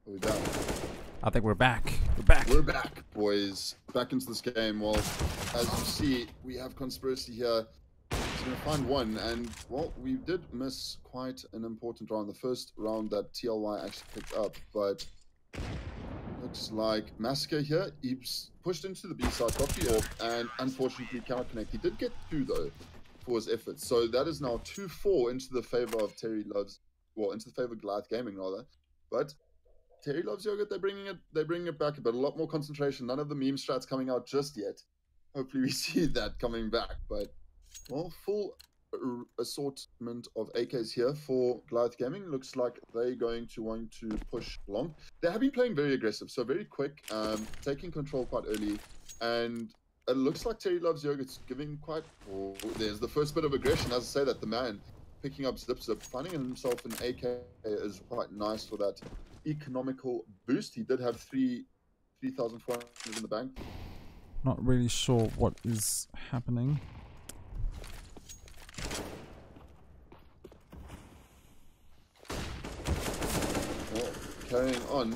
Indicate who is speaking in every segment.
Speaker 1: Are we back?
Speaker 2: I think we're back. We're back.
Speaker 1: We're back, boys. Back into this game. Well, as you see, we have Conspiracy here. He's going to find one. And, well, we did miss quite an important round. The first round that TLY actually picked up. But looks like Massacre here. He's pushed into the B side, got the AWP, and unfortunately cannot connect. He did get 2, though, for his efforts. So that is now 2-4 into the favor of Terry Loves. Well, into the favor of Goliath Gaming, rather. But Terry Loves Yogurt, they're bringing it back a bit. A lot more concentration. None of the meme strats coming out just yet. Hopefully we see that coming back. But, well, full assortment of AKs here for Goliath Gaming. Looks like they're going to want to push long. They have been playing very aggressive, so very quick, taking control quite early. And it looks like Terry Loves Yogurt's giving quite... Oh, there's the first bit of aggression. As I say that, the man picking up Zip. Finding himself an AK is quite nice for that economical boost. He did have 3,400 in the bank.
Speaker 2: Not really sure what is happening.
Speaker 1: Well, carrying on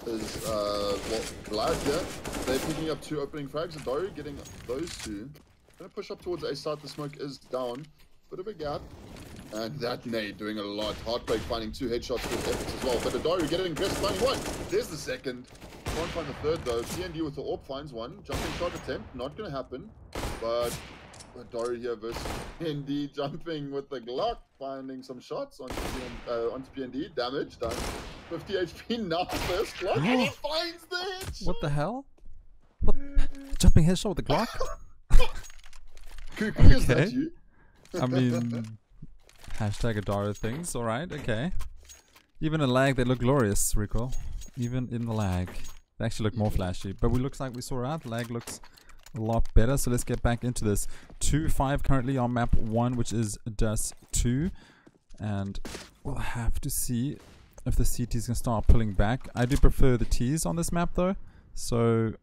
Speaker 1: is well, Goliath here. They're picking up 2 opening frags. Adari getting those 2. Gonna push up towards A side. The smoke is down. Bit of a gap. And that nade doing a lot. Heartbreak finding 2 headshots with efforts as well. But Adari getting aggressive, finding 1. There's the second. Can't find the third though. TND with the AWP finds 1. Jumping shot attempt. Not gonna happen. But Adari here versus TND jumping with the Glock. Finding some shots onto PND. Damage done. 50 HP now. First Glock. And he finds the headshot.
Speaker 2: What the hell? What? Jumping headshot with the Glock?
Speaker 1: Cuckoo, is that you?
Speaker 2: I mean... Hashtag Adara things, alright, okay. Even in lag, they look glorious, Rico. Even in the lag. They actually look more flashy. But we looks like we saw out. Lag looks a lot better. So let's get back into this. 2-5 currently on map 1, which is Dust 2. And we'll have to see if the CTs can start pulling back. I do prefer the Ts on this map though. So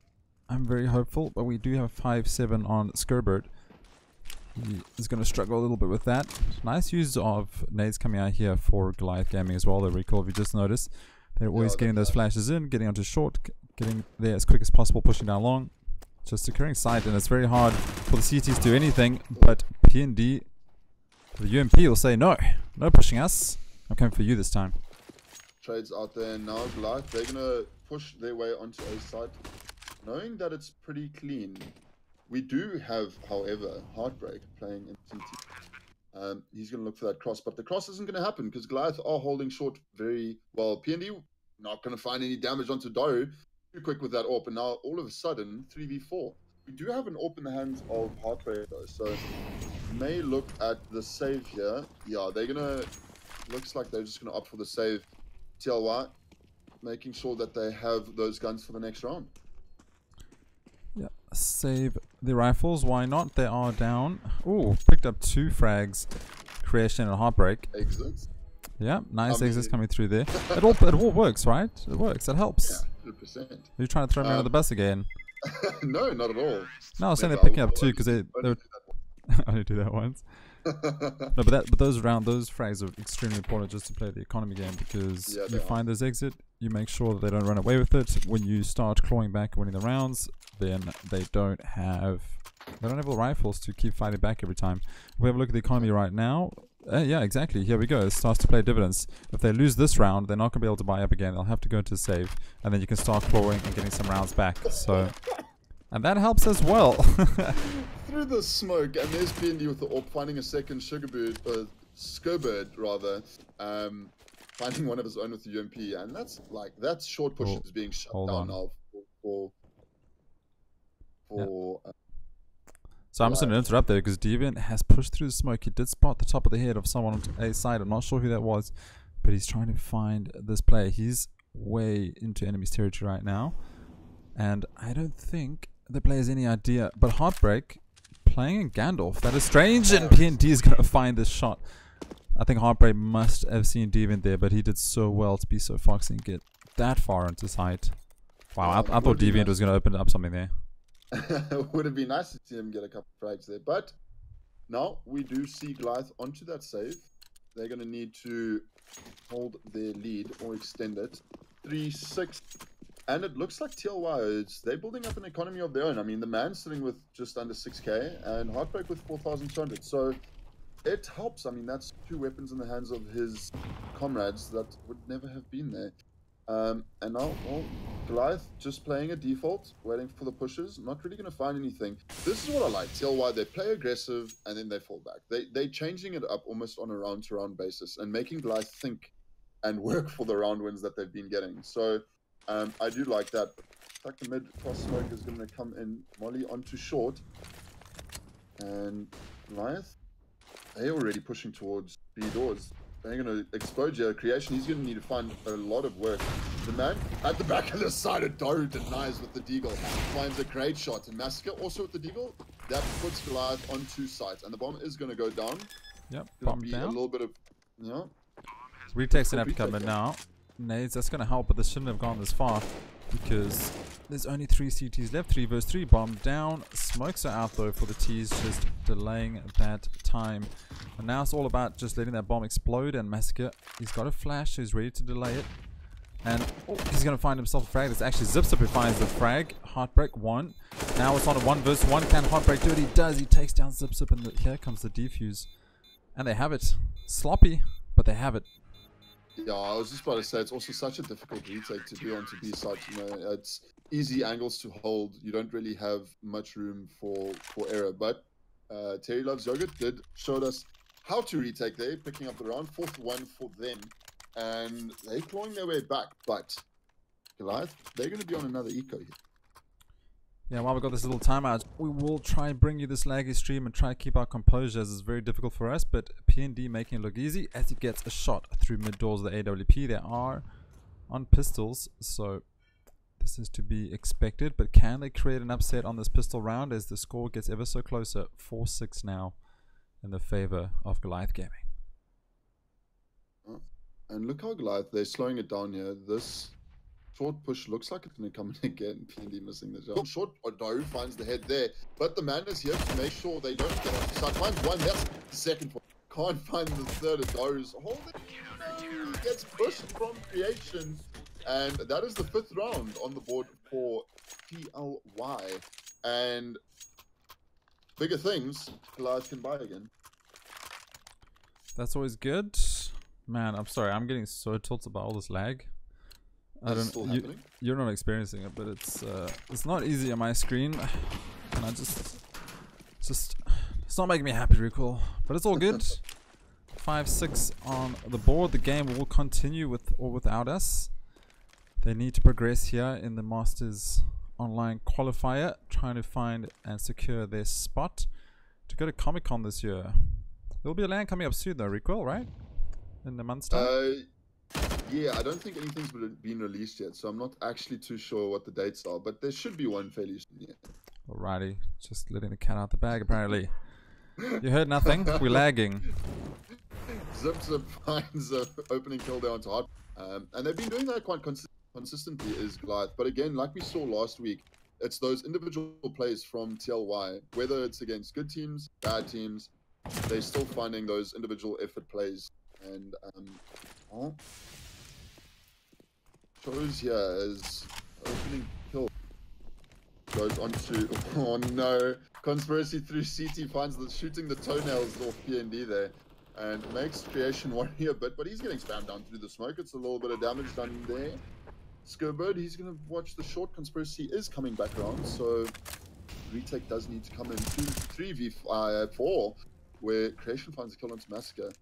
Speaker 2: I'm very hopeful. But we do have 5-7 on Skirbird. He is going to struggle a little bit with that. Nice use of nades coming out here for Goliath Gaming as well. They recall, if you just noticed, they're always getting those flashes in, getting onto short, getting there as quick as possible, pushing down long, just securing sight. And it's very hard for the CTs to do anything. But PND, the UMP will say no, no pushing us. I'm coming for you this time.
Speaker 1: Trades out there now. Goliath, they're going to push their way onto A side, knowing that it's pretty clean. We do have, however, Heartbreak playing in CT. He's going to look for that cross, but the cross isn't going to happen because Goliath are holding short very well. PND not going to find any damage onto Daru. Too quick with that AWP, and now all of a sudden 3v4. We do have an AWP in the hands of Heartbreak though, so may look at the save here. Yeah, they're going to, looks like they're just going to opt for the save. TLY, making sure that they have those guns for the next round.
Speaker 2: Yeah, save the rifles. Why not? They are down. Ooh, picked up 2 frags. Creation and Heartbreak.
Speaker 1: Exits.
Speaker 2: Yeah, nice exits coming through there. It all works, right? It works. It helps.
Speaker 1: Yeah, 100%.
Speaker 2: Are you trying to throw me under the bus again?
Speaker 1: No, not at all.
Speaker 2: No, I was saying they're picking up 2 because they were... I only do that once. No, but those frags are extremely important just to play the economy game because you find those exit, you make sure that they don't run away with it. When you start clawing back and winning the rounds, then they don't have the rifles to keep fighting back every time. If we have a look at the economy right now, yeah, exactly. Here we go. It starts to play dividends. If they lose this round, they're not going to be able to buy up again. They'll have to go into save, and then you can start clawing and getting some rounds back. So, and that helps as well.
Speaker 1: Through the smoke, and there's PND with the AWP finding a second Skirbird rather, finding one of his own with the UMP, and that's short push is being shut down now for
Speaker 2: so I'm just going to interrupt there because Deviant has pushed through the smoke. He did spot the top of the head of someone on A side. I'm not sure who that was, but he's trying to find this player. He's way into enemy's territory right now, and I don't think the player has any idea. But Heartbreak playing in Gandalf. That is strange, and PND is going to find this shot. I think Heartbreak must have seen Deviant there, but he did so well to be so foxy and get that far into sight. Wow, I thought Deviant was going to open up something there.
Speaker 1: Would have been nice to see him get a couple of frags there, but now we do see Goliath onto that save. They're going to need to hold their lead or extend it. 3-6. And it looks like TLY, they're building up an economy of their own. I mean, the man's sitting with just under 6k and Heartbreak with 4,200. So it helps. I mean, that's 2 weapons in the hands of his comrades that would never have been there. And now, well, Goliath just playing a default, waiting for the pushes, not really going to find anything. This is what I like. TLY, they play aggressive and then they fall back. They're changing it up almost on a round-to-round basis and making Goliath think and work for the round wins that they've been getting. So I do like that. Like the mid-cross smoke is going to come in. Molly onto short. And Goliath, they're already pushing towards B doors. They're going to explode your creation. He's going to need to find a lot of work. The man at the back of the side of Daru denies with the deagle. Finds a great shot. And Massacre also with the deagle. That puts Goliath on 2 sides. And the bomb is going to go down.
Speaker 2: Yep, bomb down.
Speaker 1: A little bit of,
Speaker 2: Retake's going to have to come in now. Nades, that's going to help, but this shouldn't have gone this far. Because there's only 3 CTs left. 3 versus 3. Bomb down. Smokes are out though for the T's, just delaying that time. And now it's all about just letting that bomb explode. And Massacre, he's got a flash, so he's ready to delay it. And he's going to find himself a frag. It's actually Zipzip who finds the frag. Heartbreak 1. Now it's on a 1 versus 1. Can Heartbreak do it? He does. He takes down Zipzip, and here comes the defuse. And they have it. Sloppy, but they have it.
Speaker 1: Yeah, I was just about to say, it's also such a difficult retake to do onto B side. You know, it's easy angles to hold. You don't really have much room for error. But Terry Loves Yogurt did show us how to retake there, picking up the round. 4th one for them. And they're clawing their way back. But Goliath, they're going to be on another eco here.
Speaker 2: Yeah, while we got this little timeout, we will try and bring you this laggy stream and try to keep our composure, as it's very difficult for us. But PND making it look easy as he gets a shot through mid doors of the AWP. They are on pistols, so this is to be expected. But can they create an upset on this pistol round as the score gets ever so closer? 4-6 now in the favor of Goliath Gaming.
Speaker 1: And look how Goliath, they're slowing it down here. This short push looks like it's going to come in again. PND missing the jump. Short, Daru finds the head there. But the man is here to make sure they don't get off the side. Finds 1, that's the 2nd one. Can't find the 3rd. Daru's holding. No, he gets pushed from creation. And that is the 5th round on the board for TLY. And bigger things, Goliath can buy again.
Speaker 2: That's always good. Man, I'm sorry. I'm getting so tilted by all this lag. I don't. You're not experiencing it, but it's not easy on my screen, and it's not making me happy to recall. But it's all good. 5-6 on the board. The game will continue with or without us. They need to progress here in the Masters Online Qualifier, trying to find and secure their spot to go to Comic-Con this year. There'll be a LAN coming up soon, though. Recoil, right? In the month's time.
Speaker 1: Yeah, I don't think anything's been released yet, so I'm not actually too sure what the dates are, but there should be one fairly soon. Yeah.
Speaker 2: Alrighty, just letting the cat out the bag apparently. You heard nothing? We're lagging.
Speaker 1: Zip finds an opening kill there onto Hot. And they've been doing that quite consistently, is Goliath. But again, like we saw last week, it's those individual plays from TLY, whether it's against good teams, bad teams, they're still finding those individual effort plays. And shows here as opening kill goes on to, oh no, Conspiracy through CT finds the shooting the toenails off PND there and makes creation worry a bit, but he's getting spammed down through the smoke. It's a little bit of damage done there. Scurbird, he's going to watch the short. Conspiracy is coming back around, so retake does need to come in 3v4 where creation finds a kill onto Massacre.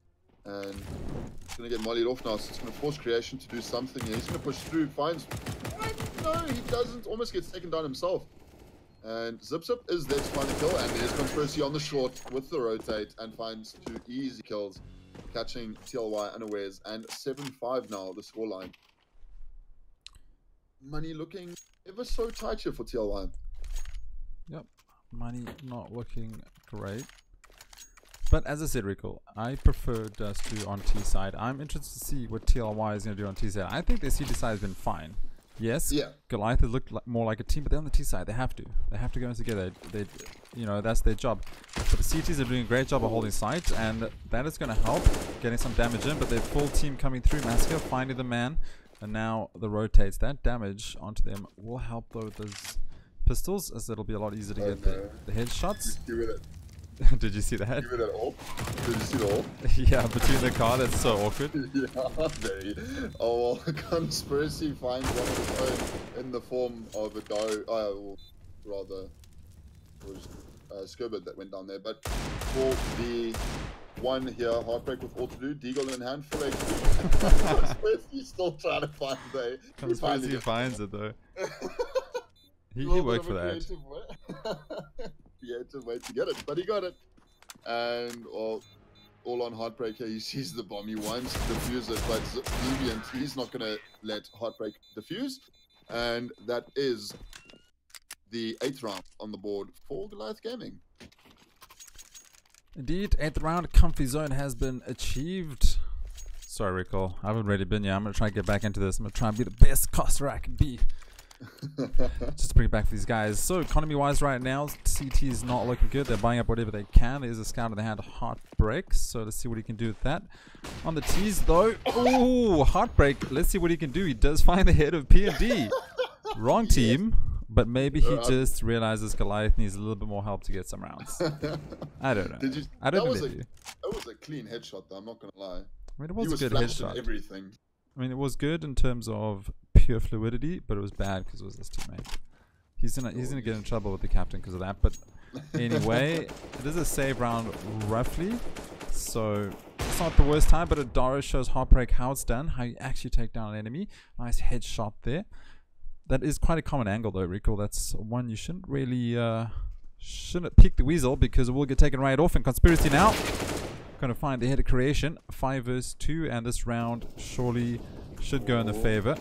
Speaker 1: And he's going to get mollied off now, so it's going to force creation to do something here. He's going to push through, finds... No, he doesn't. Almost gets taken down himself. And Zipzip is there to find the kill, and there's Conspiracy on the short with the rotate and finds 2 easy kills, catching TLY unawares. And 7-5 now, the scoreline. Money looking ever so tight here for TLY.
Speaker 2: Yep, money not looking great. But as I said, Rico, I prefer Dust to on T side. I'm interested to see what TLY is going to do on T side. I think their CT side has been fine. Yes,
Speaker 1: Yeah.
Speaker 2: Goliath has looked like, more like a team, but they're on the T side. They have to. They have to go in together. They, you know, that's their job. But the CTs are doing a great job of holding sight, and that is going to help getting some damage in. But their full team coming through. Massacre finding the man, and now the rotates. That damage onto them will help though with those pistols, as it'll be a lot easier to get the headshots. Did you see that?
Speaker 1: Give it an ult. Did you see the ult?
Speaker 2: Yeah, between the car, that's so awkward.
Speaker 1: Yeah, very. Oh, well, Conspiracy finds one of his own in the form of a or rather, it was Scurbit that went down there. But for the one here, Heartbreak with all to do, Deagle in hand, full HP. Conspiracy still trying to find the.
Speaker 2: Conspiracy finds it though. He worked for that.
Speaker 1: He had to wait to get it, but he got it. And all on Heartbreak here, he sees the bomb, he wants to defuse it, but Deviant, he's not going to let Heartbreak defuse. And that is the 8th round on the board for Goliath Gaming.
Speaker 2: Indeed, 8th round, comfy zone has been achieved. Sorry, Rico, I haven't really been here. I'm going to try and get back into this. I'm going to try and be the best caster I can be. Just to bring it back for these guys. So economy wise right now, CT is not looking good. They're buying up whatever they can. There's a scout in the hand, Heartbreak, so let's see what he can do with that. On the T's though, oh, Heartbreak, let's see what he can do. He does find the head of P&D. Wrong team, but maybe he just realizes Goliath needs a little bit more help to get some rounds. I don't know. I don't believe you.
Speaker 1: That was a clean headshot though, I'm not gonna lie.
Speaker 2: I mean, it was a good headshot.
Speaker 1: Everything.
Speaker 2: I mean, it was good in terms of pure fluidity, but it was bad because it was his teammate. He's gonna get in trouble with the captain because of that. But anyway, it is a save round roughly, so it's not the worst time. But Adara shows Heartbreak how it's done, how you actually take down an enemy. Nice headshot there. That is quite a common angle though, Rico. That's one you shouldn't really shouldn't pick the weasel because it will get taken right off. And Conspiracy now going to find the head of creation. 5 versus 2, and this round surely should go in the favor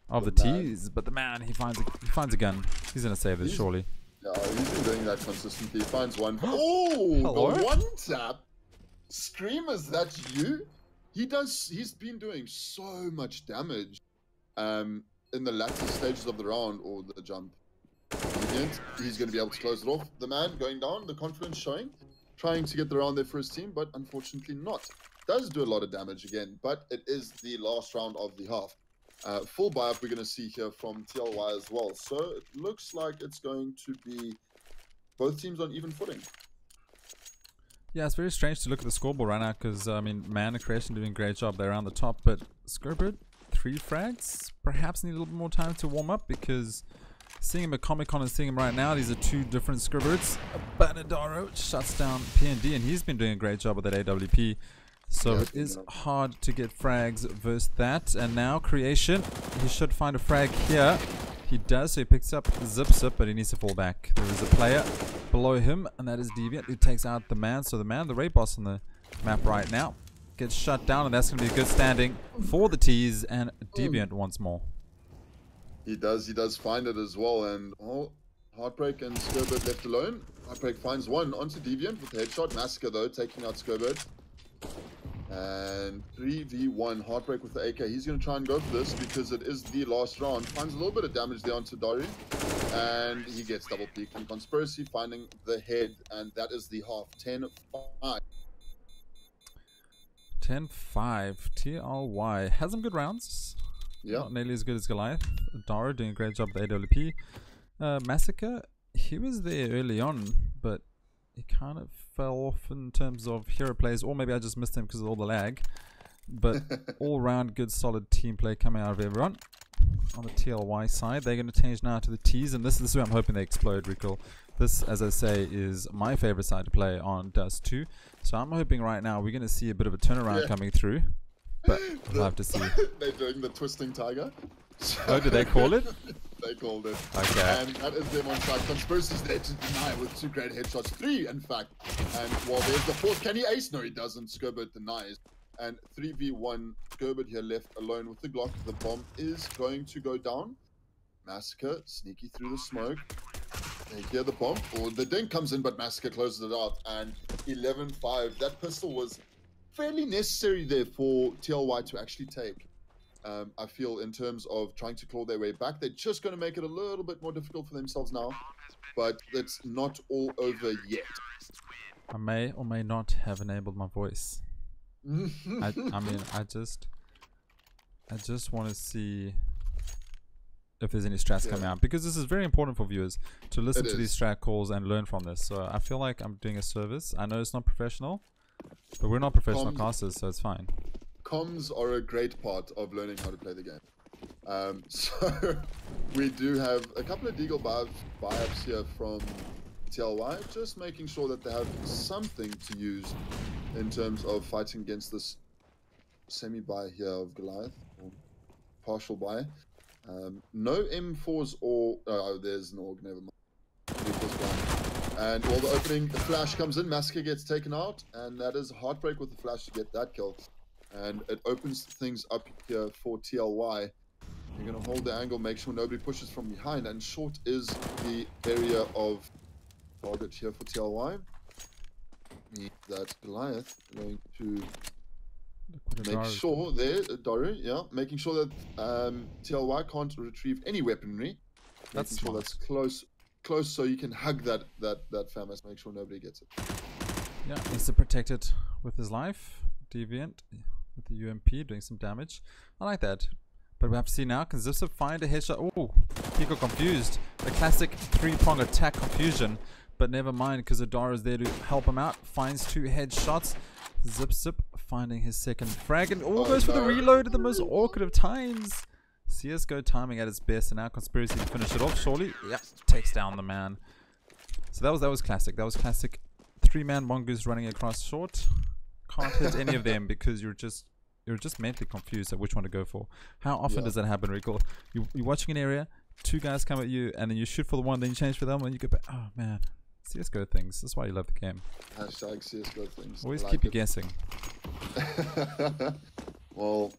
Speaker 2: of the T's. But the man, he finds a gun. He's going to save this surely.
Speaker 1: Yeah, he's been doing that consistently. He finds one. Oh, the one tap. Screamers, that's you? He's been doing so much damage in the latter stages of the round or the jump. He's going to be able to close it off. The man going down, the confidence showing. Trying to get the round there for his team, but unfortunately not. Does do a lot of damage again, but it is the last round of the half. Full buy-up we're going to see here from TLY as well. So it looks like it's going to be both teams on even footing.
Speaker 2: Yeah, it's very strange to look at the scoreboard right now because, I mean, Man and Creation doing a great job. They're on the top, but Scurbit, 3 frags. Perhaps need a little bit more time to warm up because seeing him at Comic-Con and seeing him right now, these are 2 different Scurbits. Banadaro shuts down P&D, and he's been doing a great job with that AWP. So it is hard to get frags versus that. And now Creation, he should find a frag here. He does, so he picks up Zip, but he needs to fall back. There is a player below him, and that is Deviant, who takes out the man. So the man, the raid boss on the map right now, gets shut down, and that's going to be a good standing for the T's and Deviant once more.
Speaker 1: He does find it as well, and Heartbreak and Scurbit left alone. Heartbreak finds one onto Deviant with a headshot. Massacre though, taking out Scurbit. And 3v1, Heartbreak with the AK. He's going to try and go for this because it is the last round. Finds a little bit of damage there onto Dari. And he gets double peaked. And Conspiracy finding the head, and that is the half. 10-5.
Speaker 2: 10-5. TLY has some good rounds.
Speaker 1: Yeah.
Speaker 2: Not nearly as good as Goliath. Dara doing a great job with AWP. Massacre, he was there early on, but he kind of fell off in terms of hero plays, or maybe I just missed him because of all the lag. But all round good solid team play coming out of everyone. On the TLY side, they're going to change now to the T's, and this is where I'm hoping they explode, Rico. This, as I say, is my favorite side to play on Dust 2. So I'm hoping right now we're going to see a bit of a turnaround coming through. But we'll have to see.
Speaker 1: They're doing the twisting tiger.
Speaker 2: Oh, did they call it?
Speaker 1: They called it.
Speaker 2: Okay.
Speaker 1: And that is them on side. Conspiracy's there to deny with 2 great headshots. 3, in fact. And while there's the 4th, can he ace? No, he doesn't. Scurbit denies. And 3v1, Scurbit here left alone with the Glock. The bomb is going to go down. Massacre, sneaky through the smoke. They hear the bomb. Or the dink comes in, but Massacre closes it out. And 11-5. That pistol was fairly necessary there for TLY to actually take. I feel in terms of trying to claw their way back, they're just going to make it a little bit more difficult for themselves now. But it's not all over yet.
Speaker 2: I may or may not have enabled my voice. I mean, I just want to see if there's any strats coming out, because this is very important for viewers to listen to these strat calls and learn from this. So I feel like I'm doing a service. I know it's not professional, but we're not professional casters, so it's fine.
Speaker 1: Comms are a great part of learning how to play the game. So we do have a couple of deagle buy-ups here from TLY, just making sure that they have something to use in terms of fighting against this semi-buy here of Goliath, or partial buy. No M4s or... Oh, there's an org, never mind. And while the opening flash comes in, Massacre gets taken out, and that is Heartbreak with the flash to get that kill. And it opens things up here for TLY. You're going to hold the angle, make sure nobody pushes from behind, and short is the area of target here for TLY. That Goliath going to make sure there, Daru, making sure that TLY can't retrieve any weaponry.
Speaker 2: That's
Speaker 1: making sure that's close, so you can hug that FAMAS, make sure nobody gets it.
Speaker 2: Yeah, needs to protect it with his life. Deviant with the UMP doing some damage. I like that. But we have to see now, can Zipsip find a headshot? Oh, he got confused. The classic three-prong attack confusion. But never mind, because Adara is there to help him out. Finds 2 headshots. Zipsip finding his second frag, and goes for the reload at the most awkward of times. CSGO timing at its best, and now Conspiracy to finish it off. Surely, takes down the man. So that was classic. That was classic. 3-man mongoose running across short. Can't hit any of them because you're just mentally confused at which one to go for. How often does that happen, Recall? You're watching an area, 2 guys come at you, and then you shoot for the one, then you change for them, and you go back. Oh man. CSGO things. That's why you love the game.
Speaker 1: Hashtag CSGO things.
Speaker 2: Always keep you guessing.
Speaker 1: Well,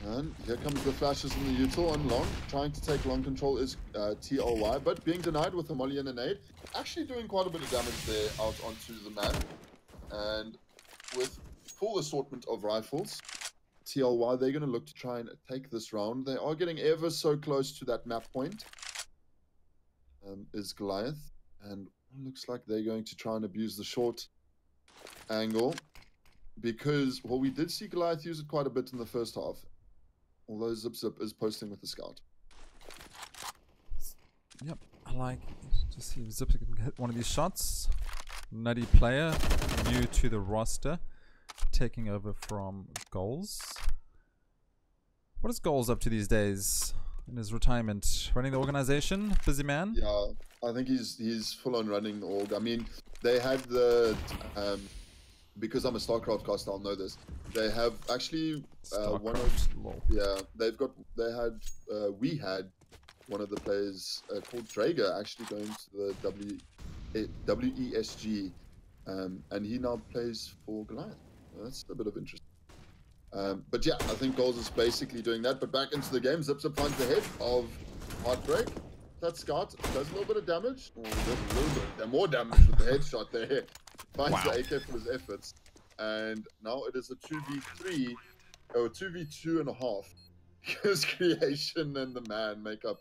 Speaker 1: and here comes the flashes in the util on long. Trying to take long control is TLY, but being denied with a molly and a nade. Actually doing quite a bit of damage there out onto the man. And with full assortment of rifles, TLY, they're going to look to try and take this round. They are getting ever so close to that map point. Is Goliath. And it looks like they're going to try and abuse the short angle. Because, well, we did see Goliath use it quite a bit in the first half. Although Zip is posting with the scout.
Speaker 2: Yep, I like to see if Zip can hit one of these shots. Nutty player, new to the roster, taking over from Goals. What is Goals up to these days in his retirement? Running the organization? Busy man?
Speaker 1: Yeah, I think he's full on running the org. I mean, they had the... because I'm a StarCraft caster, I'll know this. They have actually we had one of the players called Drager actually going to the WESG, and he now plays for Goliath. That's a bit of interest. But yeah, I think Goals is basically doing that. But back into the game, Zipzip finds the head of Heartbreak. That scout does a little bit of damage. Oh, does a little bit more damage with the headshot there. Finds the AK for his efforts. And now it is a 2v3, or 2v2.5. Because Creation and the man make up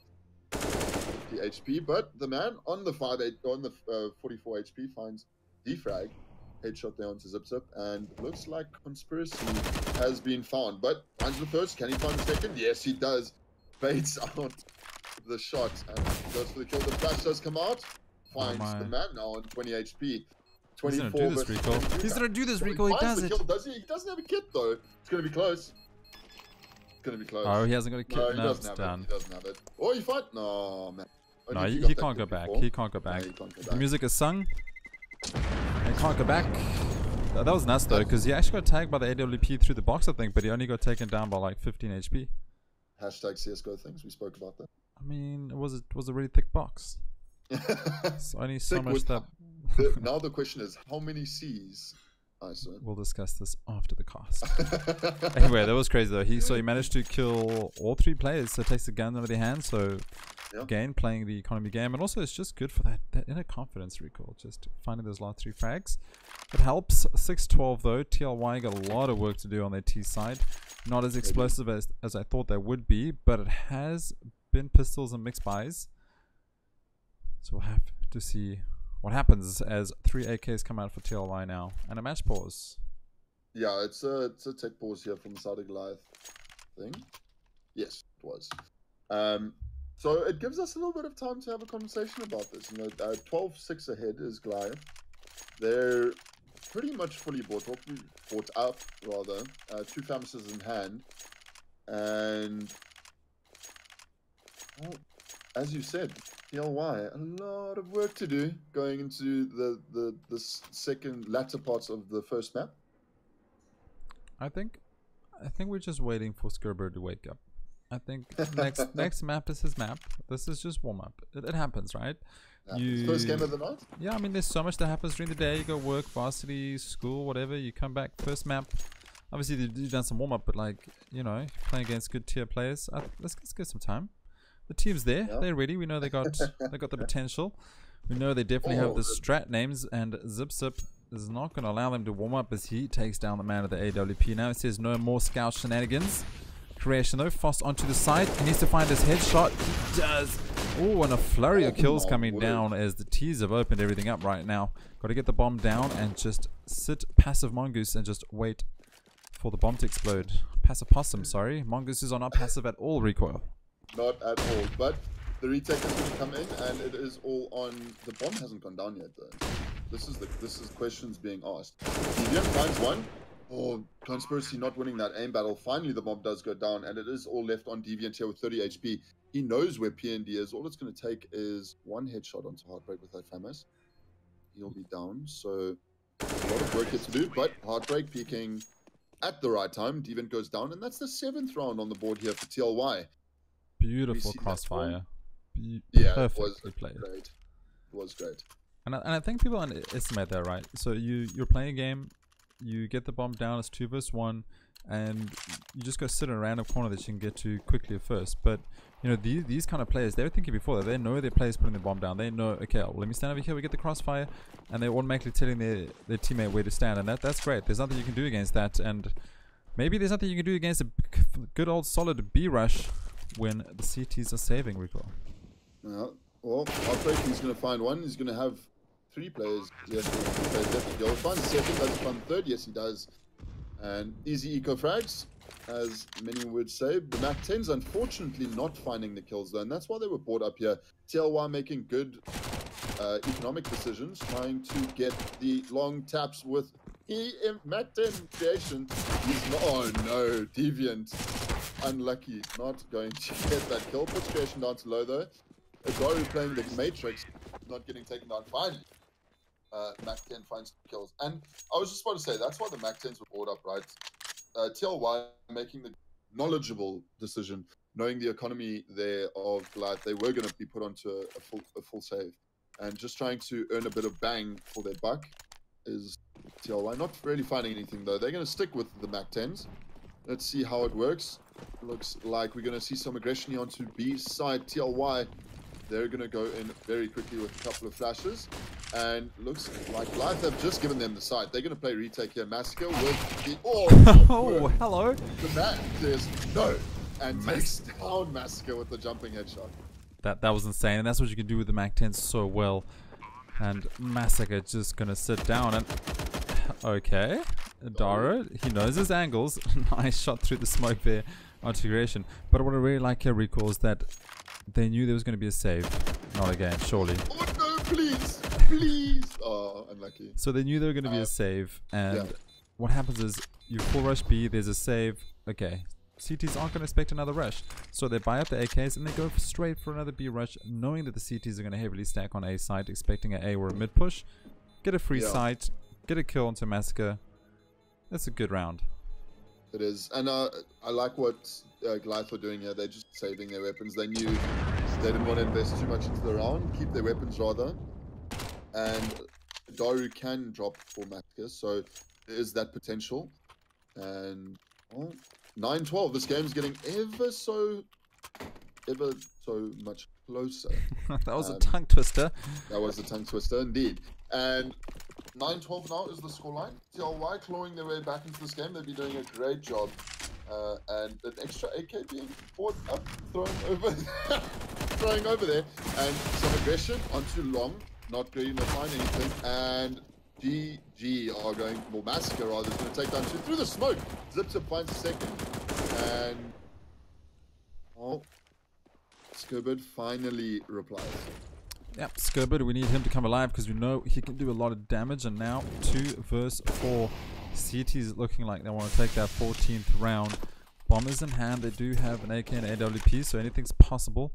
Speaker 1: the HP. But the man on the 44 HP finds defrag. Headshot there onto Zip, and looks like Conspiracy has been found. But finds the first. Can he find the second? Yes, he does. Baits out the shot and goes for the kill. The flash does come out. Finds the man now on 20 HP. 24. He's gonna do this, Rico.
Speaker 2: He's gonna do this, Rico. He does it.
Speaker 1: Kill, does he? He doesn't have a kit though. It's gonna be close. It's gonna be close.
Speaker 2: Oh, he hasn't got a kit.
Speaker 1: No, he
Speaker 2: doesn't
Speaker 1: have
Speaker 2: done.
Speaker 1: it. He doesn't have it. Oh, you fight? No, man.
Speaker 2: No, he can't go back. He can't go back.
Speaker 1: No, he can't go back.
Speaker 2: The music is sung. He can't go back. That was nuts though, because he actually got tagged by the AWP through the box, I think, but he only got taken down by like 15 HP.
Speaker 1: Hashtag CSGO things. We spoke about that.
Speaker 2: I mean, it was a really thick box. It's only so much that...
Speaker 1: Now the question is, how many C's?
Speaker 2: We'll discuss this after the cast. Anyway, that was crazy though. So he managed to kill all 3 players. So it takes the gun out of their hands. So again, playing the economy game, and also it's just good for that inner confidence recall, just finding those last 3 frags. It helps. 6-12 though. TLY got a lot of work to do on their T side. Not as explosive as I thought they would be, but it has been pistols and mixed buys. So we'll have to see what happens as 3 AKs come out for TLY now, and a match pause.
Speaker 1: Yeah, it's a tech pause here from the side of Goliath thing. Yes, it was. So it gives us a little bit of time to have a conversation about this. 12-6 ahead is Goliath. They're pretty much fully bought up, rather. 2 famises in hand. And, well, as you said, TLY, a lot of work to do going into the second latter parts of the first map.
Speaker 2: I think we're just waiting for Skerber to wake up. I think next map is his map. This is just warm up. It happens, right?
Speaker 1: First game of the night?
Speaker 2: Yeah, I mean, there's so much that happens during the day. You go work, varsity, school, whatever. You come back, first map. Obviously, you've done some warm up, but like, playing against good tier players. Let's give some time. The team's there. Yeah. They're ready. We know they got the potential. We know they definitely have the strat names, and Zip is not going to allow them to warm up as he takes down the man of the AWP. Now it says no more scout shenanigans. Creation though, Fast onto the side. He needs to find his headshot. He does. Oh, and a flurry of kills coming down as the T's have opened everything up right now. Got to get the bomb down and just sit passive Mongoose and just wait for the bomb to explode. Passive Possum, sorry. Mongooses are not passive at all, Recoil.
Speaker 1: Not at all, but the retake is going to come in, and it is all on. The bomb hasn't gone down yet, though. This is questions being asked. Deviant finds one. Oh, Conspiracy not winning that aim battle. Finally, the bomb does go down, and it is all left on Deviant here with 30 HP. He knows where PND is. All it's going to take is one headshot onto Heartbreak with that FAMAS. He'll be down, so a lot of work yet to do, but Heartbreak peeking at the right time. Deviant goes down, and that's the 7th round on the board here for TLY.
Speaker 2: Beautiful crossfire.
Speaker 1: Yeah, it was
Speaker 2: played.
Speaker 1: Great. It was great.
Speaker 2: And I think people underestimate that, right? So you're playing a game, you get the bomb down, it's 2 versus 1, and you just go sit in a random corner that you can get to quickly at first. But these kind of players, they were thinking before that. They know their players putting the bomb down. They know, okay, well, let me stand over here, we get the crossfire, and they're automatically telling their teammate where to stand, and that's great. There's nothing you can do against that, and maybe there's nothing you can do against a good old solid B rush when the CTs are saving, Recoil.
Speaker 1: Well, Heartbreak, he's going to find one. He's going to have 3 players. Yes, 3 players left to go. Find the second, does he find the third? Yes, he does. And easy eco frags, as many would say. The MAC-10s, unfortunately, not finding the kills, though, and that's why they were brought up here. TLY making good economic decisions, trying to get the long taps with MAC-10 creation. Oh, no, Deviant. Unlucky, not going to get that kill. Puts creation down to low though. Agaru playing the Matrix, not getting taken down finally. MAC-10 finds kills. And I was just about to say, that's why the MAC-10s were brought up, right? TLY making the knowledgeable decision, knowing the economy there of like they were going to be put onto a full save. And just trying to earn a bit of bang for their buck is TLY. Not really finding anything though. They're going to stick with the MAC-10s. Let's see how it works. Looks like we're going to see some aggression here onto B side. TLY, they're going to go in very quickly with a couple of flashes. And looks like Goliath have just given them the side. They're going to play retake here. Massacre with the...
Speaker 2: Oh, hello.
Speaker 1: The man says no. And takes down Massacre with the jumping headshot.
Speaker 2: That was insane. And that's what you can do with the MAC-10 so well. And Massacre just going to sit down and... Okay. Dara, he knows his angles. Nice shot through the smoke there onto creation. But what I really like here, Recall, is that they knew there was going to be a save. Not again, surely.
Speaker 1: Oh no, please! Please! Oh, unlucky.
Speaker 2: So they knew there were going to be a save. And what happens is, you full rush B, there's a save. Okay. CTs aren't going to expect another rush. So they buy up the AKs and they go straight for another B rush, knowing that the CTs are going to heavily stack on A side, expecting an A or a mid push. Get a free sight. Get a kill onto Massacre. That's a good round.
Speaker 1: It is. And I like what Goliath were doing here. They're just saving their weapons. They knew they didn't want to invest too much into the round. Keep their weapons rather. And Daru can drop for Massacre. So there is that potential. And well, 9-12. This game's getting ever so so much closer.
Speaker 2: That was a tongue twister.
Speaker 1: That was a tongue twister indeed. And 9-12 now is the scoreline. TLY clawing their way back into this game. They've been doing a great job. And an extra AK being brought up, thrown over, throwing over there, and some aggression onto Long, not going to find anything, and GG are going, well, Massacre rather, is going to take down two through the smoke. Zipzip finds a second, and Skirbird finally replies.
Speaker 2: Yep, Skirbird, we need him to come alive because we know he can do a lot of damage, and now 2 versus 4. CT is looking like they want to take that 14th round. Bombers in hand, they do have an AK and AWP, so anything's possible.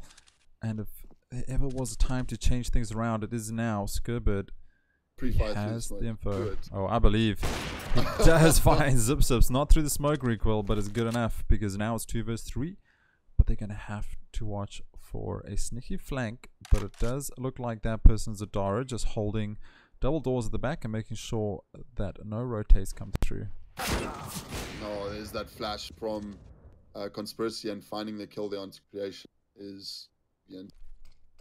Speaker 2: And if there ever was a time to change things around, it is now. Skirbird has the info. Oh, I believe he does find Zipzips, not through the smoke recoil, but it's good enough because now it's 2 versus 3. But they're going to have to watch for a sneaky flank, but it does look like that person's Adara, just holding double doors at the back and making sure that no rotates come through.
Speaker 1: No, there's that flash from Conspiracy, and finding the kill there onto Creation is the end.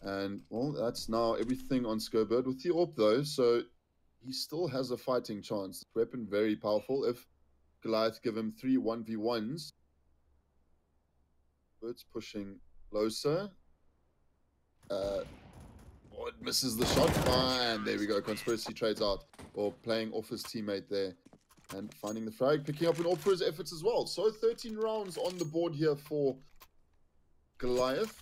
Speaker 1: And, well, that's now everything on Skirbird with the AWP, though, so he still has a fighting chance. The weapon very powerful. If Goliath give him 3 1v1s, Bird's pushing closer. It misses the shot. And there we go. Conspiracy trades out, or playing off his teammate there. And finding the frag, picking up an AWP for his efforts as well. So 13 rounds on the board here for Goliath.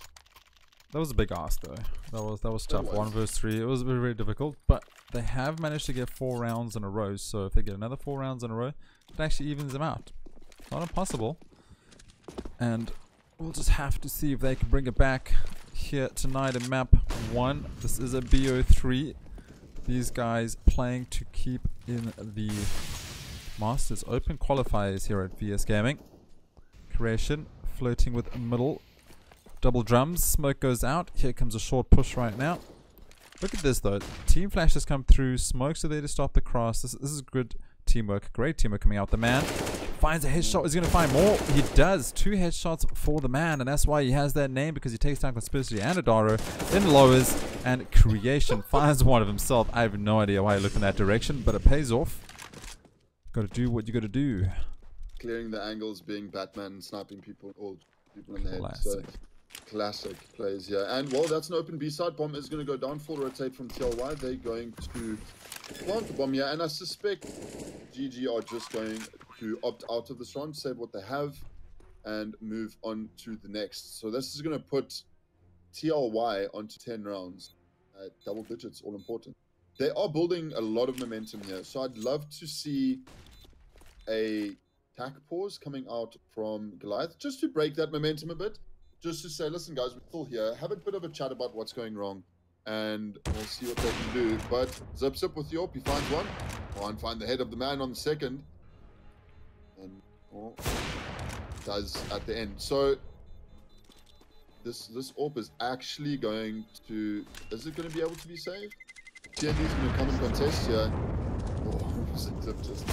Speaker 2: That was a big ask, though. That was tough. 1 versus 3. It was very, very difficult, but they have managed to get 4 rounds in a row. So if they get another 4 rounds in a row, it actually evens them out. Not impossible. And we'll just have to see if they can bring it back here tonight in map 1. This is a BO3. These guys playing to keep in the Masters Open qualifiers here at VS Gaming. Creation flirting with middle. Double drums. Smoke goes out. Here comes a short push right now. Look at this though. Team Flash has come through. Smokes are there to stop the cross. This is good teamwork. Great teamwork coming out. The man finds a headshot. He's going to find more. He does. 2 headshots for the man, and that's why he has that name, because he takes down Conspiracy and Adaro in the lowers, and Creation finds one of himself. I have no idea why he looked in that direction, but it pays off. Got to do what you got to do.
Speaker 1: Clearing the angles, being Batman, sniping people, all people in the head.
Speaker 2: Classic.
Speaker 1: So classic plays here. And, well, that's an open B-side. Bomb is going to go down, full rotate from TLY. They're going to plant the bomb here, and I suspect GG are just going to opt out of this round, save what they have, and move on to the next. So this is going to put TLY onto 10 rounds. Double digits, all important. They are building a lot of momentum here, so I'd love to see a tack pause coming out from Goliath, just to break that momentum a bit, just to say, listen guys, we're still here, have a bit of a chat about what's going wrong, and we'll see what they can do. But Zip with the AWP, he finds one. Can't find the head of the man on the second, and well, does at the end. So this AWP is actually going to, is it going to be able to be saved? TND is going to come and contest here. Oh, Zip just,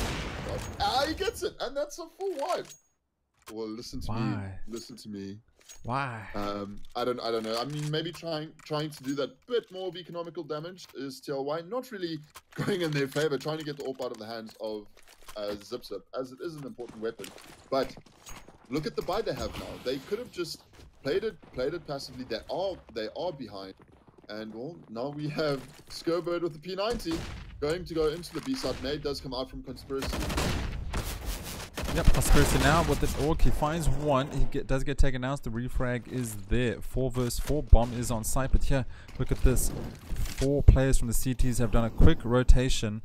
Speaker 1: he gets it, and that's a full wipe. Well, listen to me. Listen to me.
Speaker 2: Why?
Speaker 1: I don't know. I mean, maybe trying to do that bit more of economical damage is TLY. Not really going in their favor, trying to get the AWP out of the hands of Zip, as it is an important weapon. But look at the buy they have now. They could have just played it passively. They are behind. And well, now we have Skirbird with the P90 going to go into the B-side. Nade does come out from Conspiracy.
Speaker 2: Yep, Conspiracy now with the orc. He finds one. He does get taken out. The refrag is there. 4 versus 4. Bomb is on site. But here, look at this. 4 players from the CTs have done a quick rotation.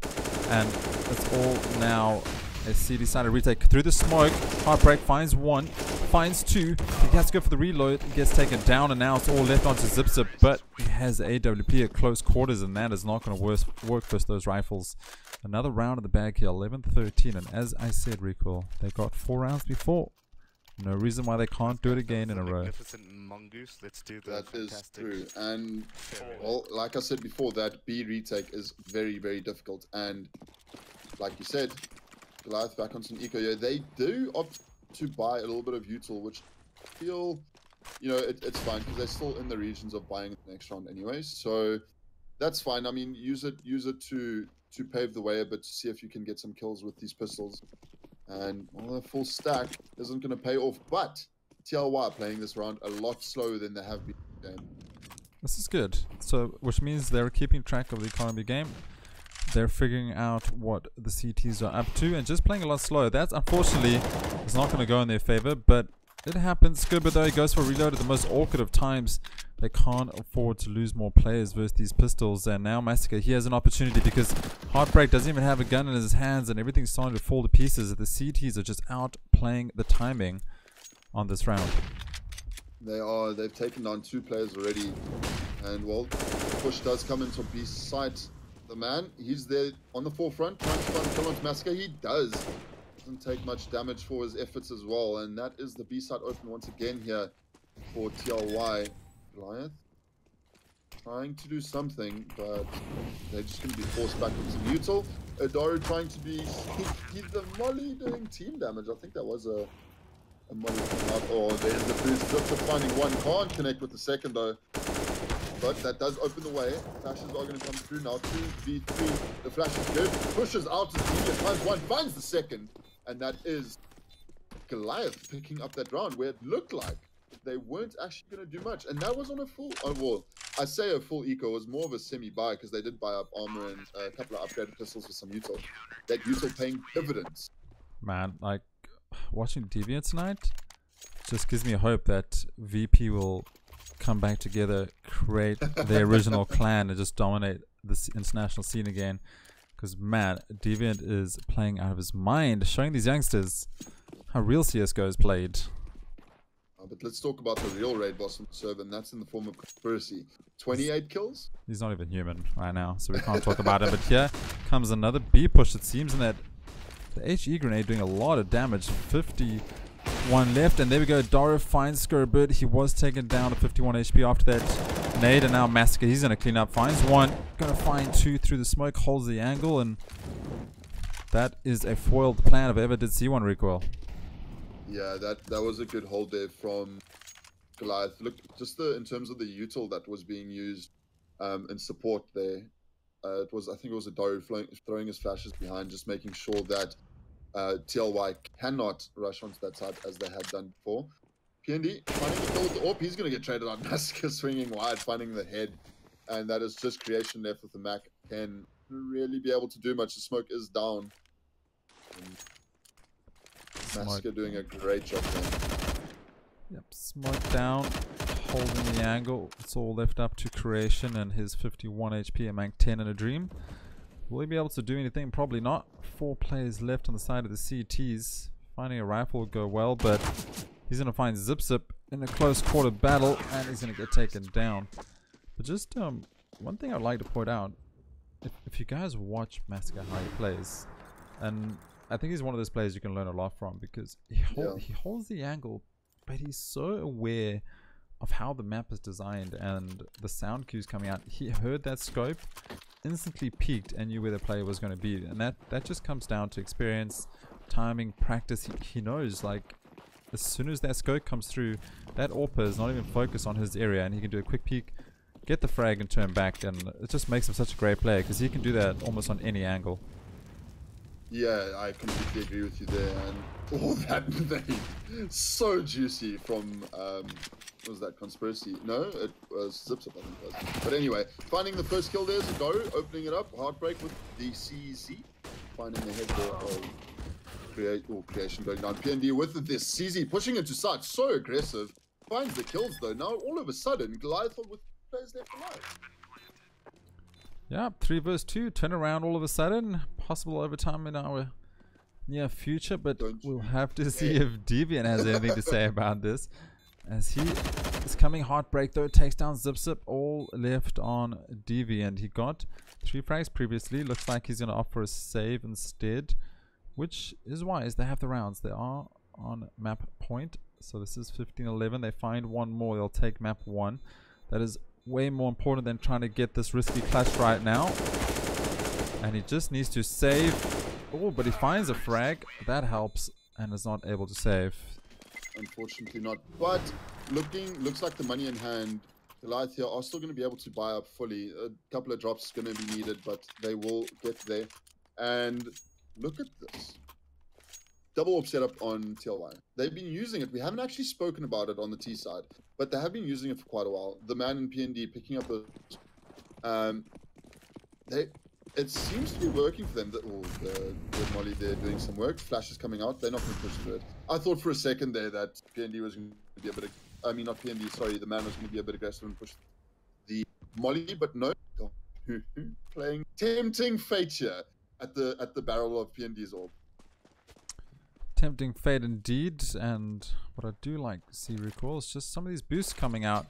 Speaker 2: And it's all now a CT-sided retake. Through the smoke, Heartbreak finds 1. Finds 2. He has to go for the reload. Gets taken down. And now it's all left onto Zip. But he has the AWP at close quarters. And that is not going to work for those rifles. Another round of the bag here, 11-13, and as I said, recoil, they got 4 rounds before. No reason why they can't do it again in a row.
Speaker 3: Let's do
Speaker 1: that is true, and well, like I said before, that B retake is very, very difficult. And like you said, Goliath back on some eco here. They do opt to buy a little bit of util, which I feel you know, it's fine because they're still in the regions of buying the next round anyway. So that's fine. I mean, use it to pave the way a bit to see if you can get some kills with these pistols. And well, a full stack isn't going to pay off. But TLY playing this round a lot slower than they have been in the game.
Speaker 2: This is good. So, which means they're keeping track of the economy game. They're figuring out what the CTs are up to and just playing a lot slower. That's unfortunately is not going to go in their favor, but it happens. Scuba though, he goes for a reload at the most awkward of times. They can't afford to lose more players versus these pistols, and now Massacre, he has an opportunity because Heartbreak doesn't even have a gun in his hands and everything's starting to fall to pieces. The CTs are just out playing the timing on this round.
Speaker 1: They are. They've taken down 2 players already, and well, the push does come into B site. The man, he's there on the forefront, trying to find a kill onto Massacre. He does. Doesn't take much damage for his efforts as well, and that is the B site open once again here for TLY. Goliath trying to do something, but they're just going to be forced back into neutral. Adaru trying to be the Molly doing team damage. I think that was a Molly coming out. Oh, there's the boost. Just finding one, can't connect with the second though. But that does open the way. Flashes are going to come through now. 2v3. The flash is good. Pushes out to the finds one, finds the second. And that is Goliath picking up that round where it looked like they weren't actually going to do much. And that was on a full, well, I say a full eco. It was more of a semi-buy because they did buy up armor and a couple of upgraded pistols with some util. That util paying dividends.
Speaker 2: Man, like, watching Deviant tonight just gives me hope that VP will come back together, create the original clan and just dominate this international scene again. Because man, Deviant is playing out of his mind, showing these youngsters how real CSGO is played.
Speaker 1: But let's talk about the real raid boss on the server, and that's in the form of Conspiracy. 28 kills?
Speaker 2: He's not even human right now, so we can't talk about it. But here comes another B push, it seems, and that the HE grenade doing a lot of damage. 51 left, and there we go. Daro finds Scurbird. He was taken down to 51 HP after that nade, and now Massacre, he's going to clean up. Finds one, going to find 2 through the smoke, holds the angle, and that is a foiled plan if I ever did see one, Recoil.
Speaker 1: Yeah, that was a good hold there from Goliath. Look, just in terms of the util that was being used in support there, I think it was a Daru throwing his flashes behind, just making sure that TLY cannot rush onto that side as they had done before. PND finding the kill with the AWP, he's going to get traded on. Massacre swinging wide, finding the head, and that is just creation left with the Mac. Can really be able to do much. The smoke is down. Massacre doing a great job there.
Speaker 2: Yep, smoke down, holding the angle. It's all left up to Creation and his 51 HP, a Mank 10 in a dream. Will he be able to do anything? Probably not. 4 players left on the side of the CTs. Finding a rifle would go well, but he's going to find Zip Zip in a close quarter battle, and he's going to get taken down. But just one thing I'd like to point out, if you guys watch Massacre how he plays, and I think he's one of those players you can learn a lot from, because he holds the angle, but he's so aware of how the map is designed and the sound cues coming out. He heard that scope, instantly peeked, and knew where the player was going to be. And that just comes down to experience, timing, practice. He knows, like, as soon as that scope comes through, that AWPer is not even focused on his area, and he can do a quick peek, get the frag, and turn back. And it just makes him such a great player, because he can do that almost on any angle.
Speaker 1: Yeah, I completely agree with you there, and all that name, so juicy from, what was that, Conspiracy? No, it was Zip Zip, I think it was. But anyway, finding the first kill there is Adaru, opening it up, Heartbreak with the CZ, finding the head there of Creation going down. PND with this, CZ pushing into side, so aggressive, finds the kills though. Now all of a sudden, Goliath with players left alive.
Speaker 2: Yeah, 3 vs 2, turn around all of a sudden. Possible overtime in our near future, but we'll have to see if Deviant has anything to say about this. As he is coming, Heartbreak though, takes down Zip Zip, all left on Deviant. He got 3 frags previously, looks like he's going to opt for a save instead, which is wise. They have the rounds, they are on map point, so this is 15-11. They find one more, they'll take map 1. That is way more important than trying to get this risky clutch right now. And he just needs to save. Oh, but he finds a frag. That helps, and is not able to save.
Speaker 1: unfortunately not. But looks like the money in hand, Goliath here are still going to be able to buy up fully. A couple of drops going to be needed, but they will get there. And look at this. Double orb setup on TLY. They've been using it. We haven't actually spoken about it on the T side, but they have been using it for quite a while. The man in PND picking up those. It seems to be working for them. The Molly, they're doing some work. Flash is coming out. They're not going to push through it. I thought for a second there that PND was going to be a bit. I mean, not PND. Sorry, the man was going to be a bit aggressive and push the Molly, but no. Playing tempting fate here at the barrel of PND's orb.
Speaker 2: Tempting fate indeed, and what I do like to see, Recoil, is just some of these boosts coming out.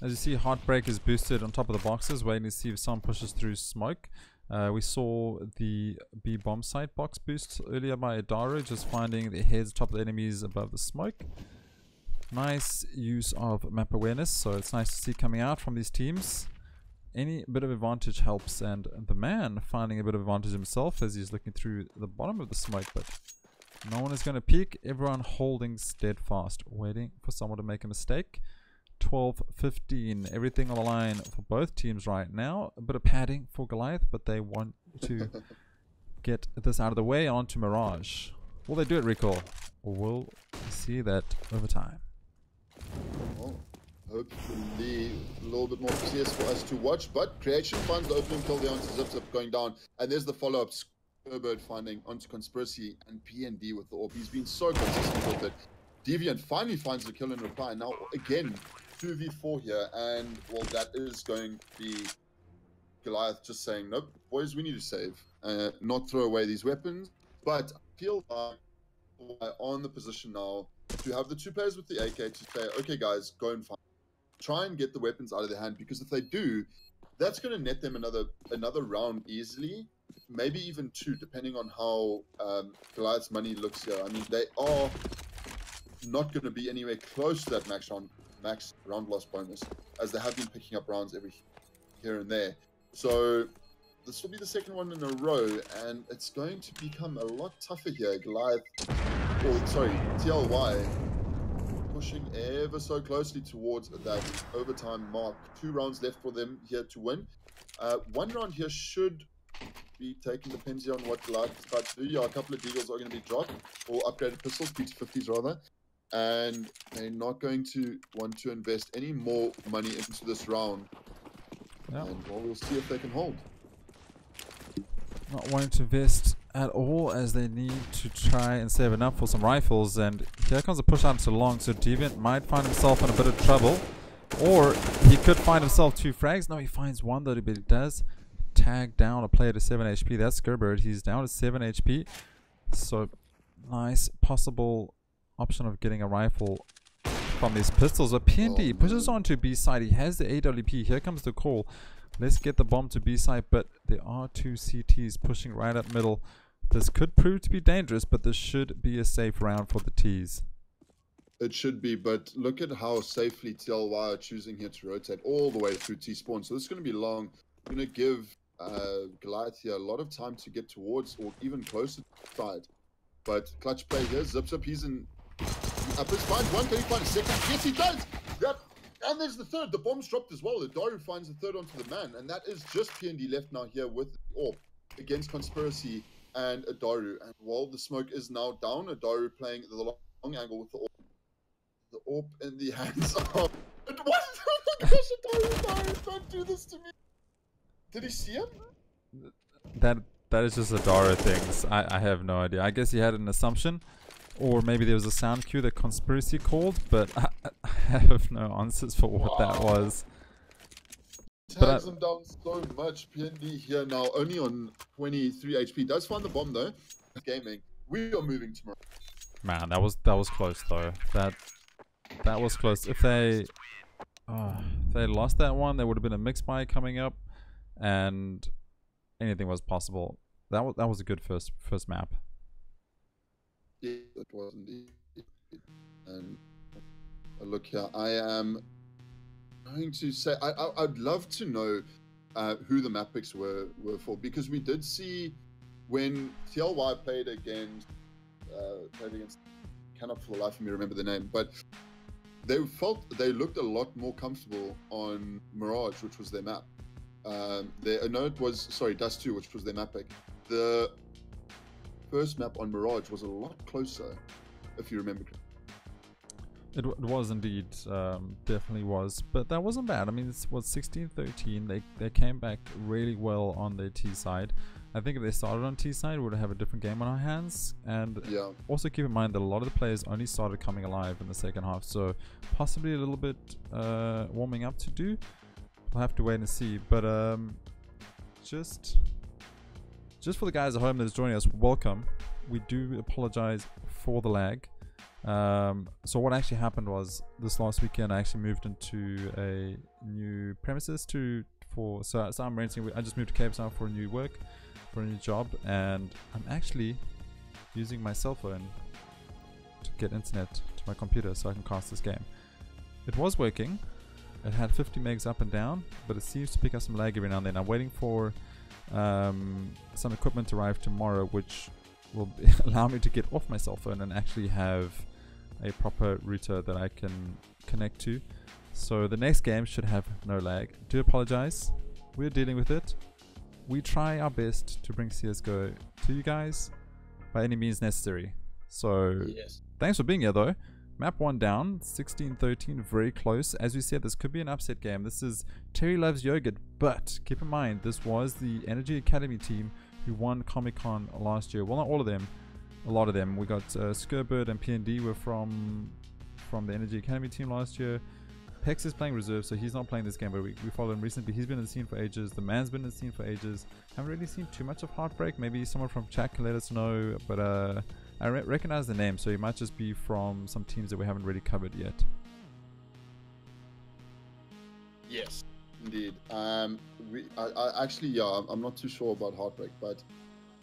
Speaker 2: As you see, Heartbreak is boosted on top of the boxes, waiting to see if someone pushes through smoke. We saw the B bomb site box boost earlier by Adaro, just finding the heads top of the enemies above the smoke. Nice use of map awareness, so it's nice to see coming out from these teams. Any bit of advantage helps, and the man finding a bit of advantage himself as he's looking through the bottom of the smoke, but no one is going to peek. Everyone holding steadfast, waiting for someone to make a mistake. 12-15, everything on the line for both teams right now. A bit of padding for Goliath, but they want to get this out of the way onto Mirage. Will they do it, Recoil? Or will we see that over time?
Speaker 1: Well, hopefully a little bit more CS for us to watch, but Creation finds the opening kill there onto Zip Zip going down, and there's the follow-up. Bird finding onto Conspiracy and PND with the orb. He's been so consistent with it. Deviant finally finds the kill in reply. Now again, 2v4 here, and well, that is going to be Goliath just saying, nope, boys, we need to save, not throw away these weapons. But I feel like on the position now to have the two players with the AK to say, okay guys, go and find, try and get the weapons out of their hand, because if they do, that's going to net them another round easily. Maybe even two, depending on how Goliath's money looks here. I mean, they are not going to be anywhere close to that max round loss bonus, as they have been picking up rounds every here and there. So this will be the second one in a row, and it's going to become a lot tougher here. Goliath, or sorry, TLY, pushing ever so closely towards that overtime mark. 2 rounds left for them here to win. 1 round here should be taken, depends on what Goliath decides to do. Yeah, a couple of deagles are going to be dropped, or upgraded pistols, P250s rather, and they're not going to want to invest any more money into this round. Yeah. And well, we'll see if they can hold.
Speaker 2: Not wanting to invest at all, as they need to try and save enough for some rifles, and here comes a push out to long, so Deviant might find himself in a bit of trouble, or he could find himself 2 frags. No, he finds 1 though, but he does tag down a player to 7 HP. That's Gerbert. He's down to 7 HP. So nice possible option of getting a rifle from these pistols. A PND pushes on to B side. He has the AWP. Here comes the call. Let's get the bomb to B side, but there are 2 CTs pushing right up middle. This could prove to be dangerous, but this should be a safe round for the T's.
Speaker 1: It should be, but look at how safely TLY are choosing here to rotate all the way through T spawn. So this is going to be long. Going to give Goliath here a lot of time to get towards or even closer to the side. But clutch play here, Zips up, he's in up his finds 1, can he find a second? Yes, he does! Yep. And there's the third. The bomb's dropped as well. Adaru finds the third onto the man, and that is just PND left now here with the orb against Conspiracy and Adaru. And while the smoke is now down, Adaru playing the long angle with the orb. The orb in the hands of... What? Oh my gosh, Adaru, don't do this to me. Did he see him?
Speaker 2: That is just Adara things. I have no idea. I guess he had an assumption, or maybe there was a sound cue that Conspiracy called, but I have no answers for what that was.
Speaker 1: Tags him down so much. PND here now only on 23 HP. Does find the bomb though. Gaming. We are moving tomorrow.
Speaker 2: Man, that was close though. That was close. If they lost that one, there would have been a mix buy coming up, and anything was possible. That was a good first map.
Speaker 1: Yeah, it was indeed. And look here, I am going to say I'd love to know who the map picks were for, because we did see when TLY played against cannot for the life of me remember the name, but they looked a lot more comfortable on Mirage, which was their map. Dust 2, which was their map pick. The first map on Mirage was a lot closer, if you remember.
Speaker 2: It was indeed, definitely was, but that wasn't bad. I mean, it's 16-13. They came back really well on their T side. I think if they started on T side, we would have a different game on our hands. And also keep in mind that a lot of the players only started coming alive in the second half, so possibly a little bit warming up to do. We'll have to wait and see. But just for the guys at home that is joining us, welcome. We do apologize for the lag. So what actually happened was this last weekend I actually moved into a new premises so I'm renting. I just moved to Cape Town for a new job, and I'm actually using my cell phone to get internet to my computer so I can cast this game. It was working. It had 50 megs up and down, but it seems to pick up some lag every now and then. I'm waiting for some equipment to arrive tomorrow, which will allow me to get off my cell phone and actually have a proper router that I can connect to. So the next game should have no lag. Do apologize. We're dealing with it. We try our best to bring CSGO to you guys by any means necessary. So thanks for being here though. Map 1 down, 16-13, very close. As we said, this could be an upset game. This is Terry Loves Yogurt, but keep in mind, this was the Energy Academy team who won Comic-Con last year. Well, not all of them, a lot of them. We got Skurbird and PND were from the Energy Academy team last year. Pex is playing reserve, so he's not playing this game, but we followed him recently. He's been in the scene for ages. The man's been in the scene for ages. Haven't really seen too much of Heartbreak. Maybe someone from chat can let us know, but I recognize the name, so he might just be from some teams that we haven't really covered yet.
Speaker 1: Yes, indeed. I'm not too sure about Heartbreak, but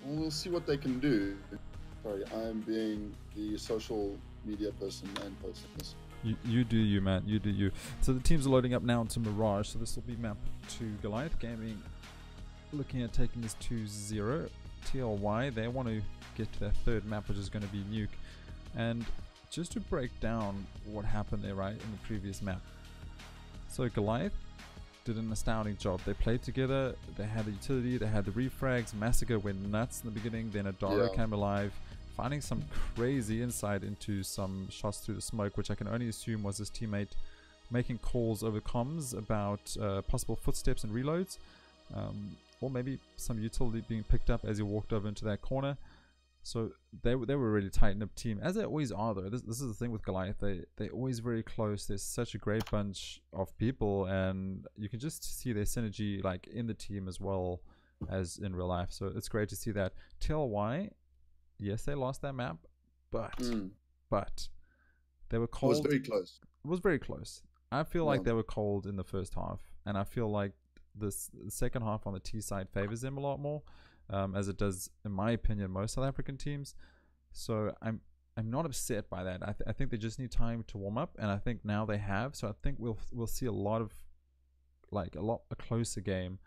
Speaker 1: we'll see what they can do. Sorry, I'm being the social media person and posting this.
Speaker 2: You do you, man. You do you. So the teams are loading up now into Mirage. So this will be map 2. Goliath Gaming looking at taking this 2-0. TLY, they want to get to their third map, which is going to be Nuke. And just to break down what happened there, right, in the previous map. So Goliath did an astounding job. They played together, they had the utility, they had the refrags. Massacre went nuts in the beginning, then Adara came alive, finding some crazy insight into some shots through the smoke, which I can only assume was his teammate making calls over comms about possible footsteps and reloads, or maybe some utility being picked up as he walked over into that corner. So they were a really tight-knit team, as they always are though. This is the thing with Goliath, they're always very close. There's such a great bunch of people, and you can just see their synergy like in the team as well as in real life. So it's great to see that. TLY, yes, they lost that map, but they were cold.
Speaker 1: It was very close.
Speaker 2: It was very close. I feel like they were cold in the first half, and I feel like the second half on the T side favors them a lot more, as it does, in my opinion, most South African teams. So I'm not upset by that. I think they just need time to warm up, and I think now they have. So I think we'll see a lot of a closer game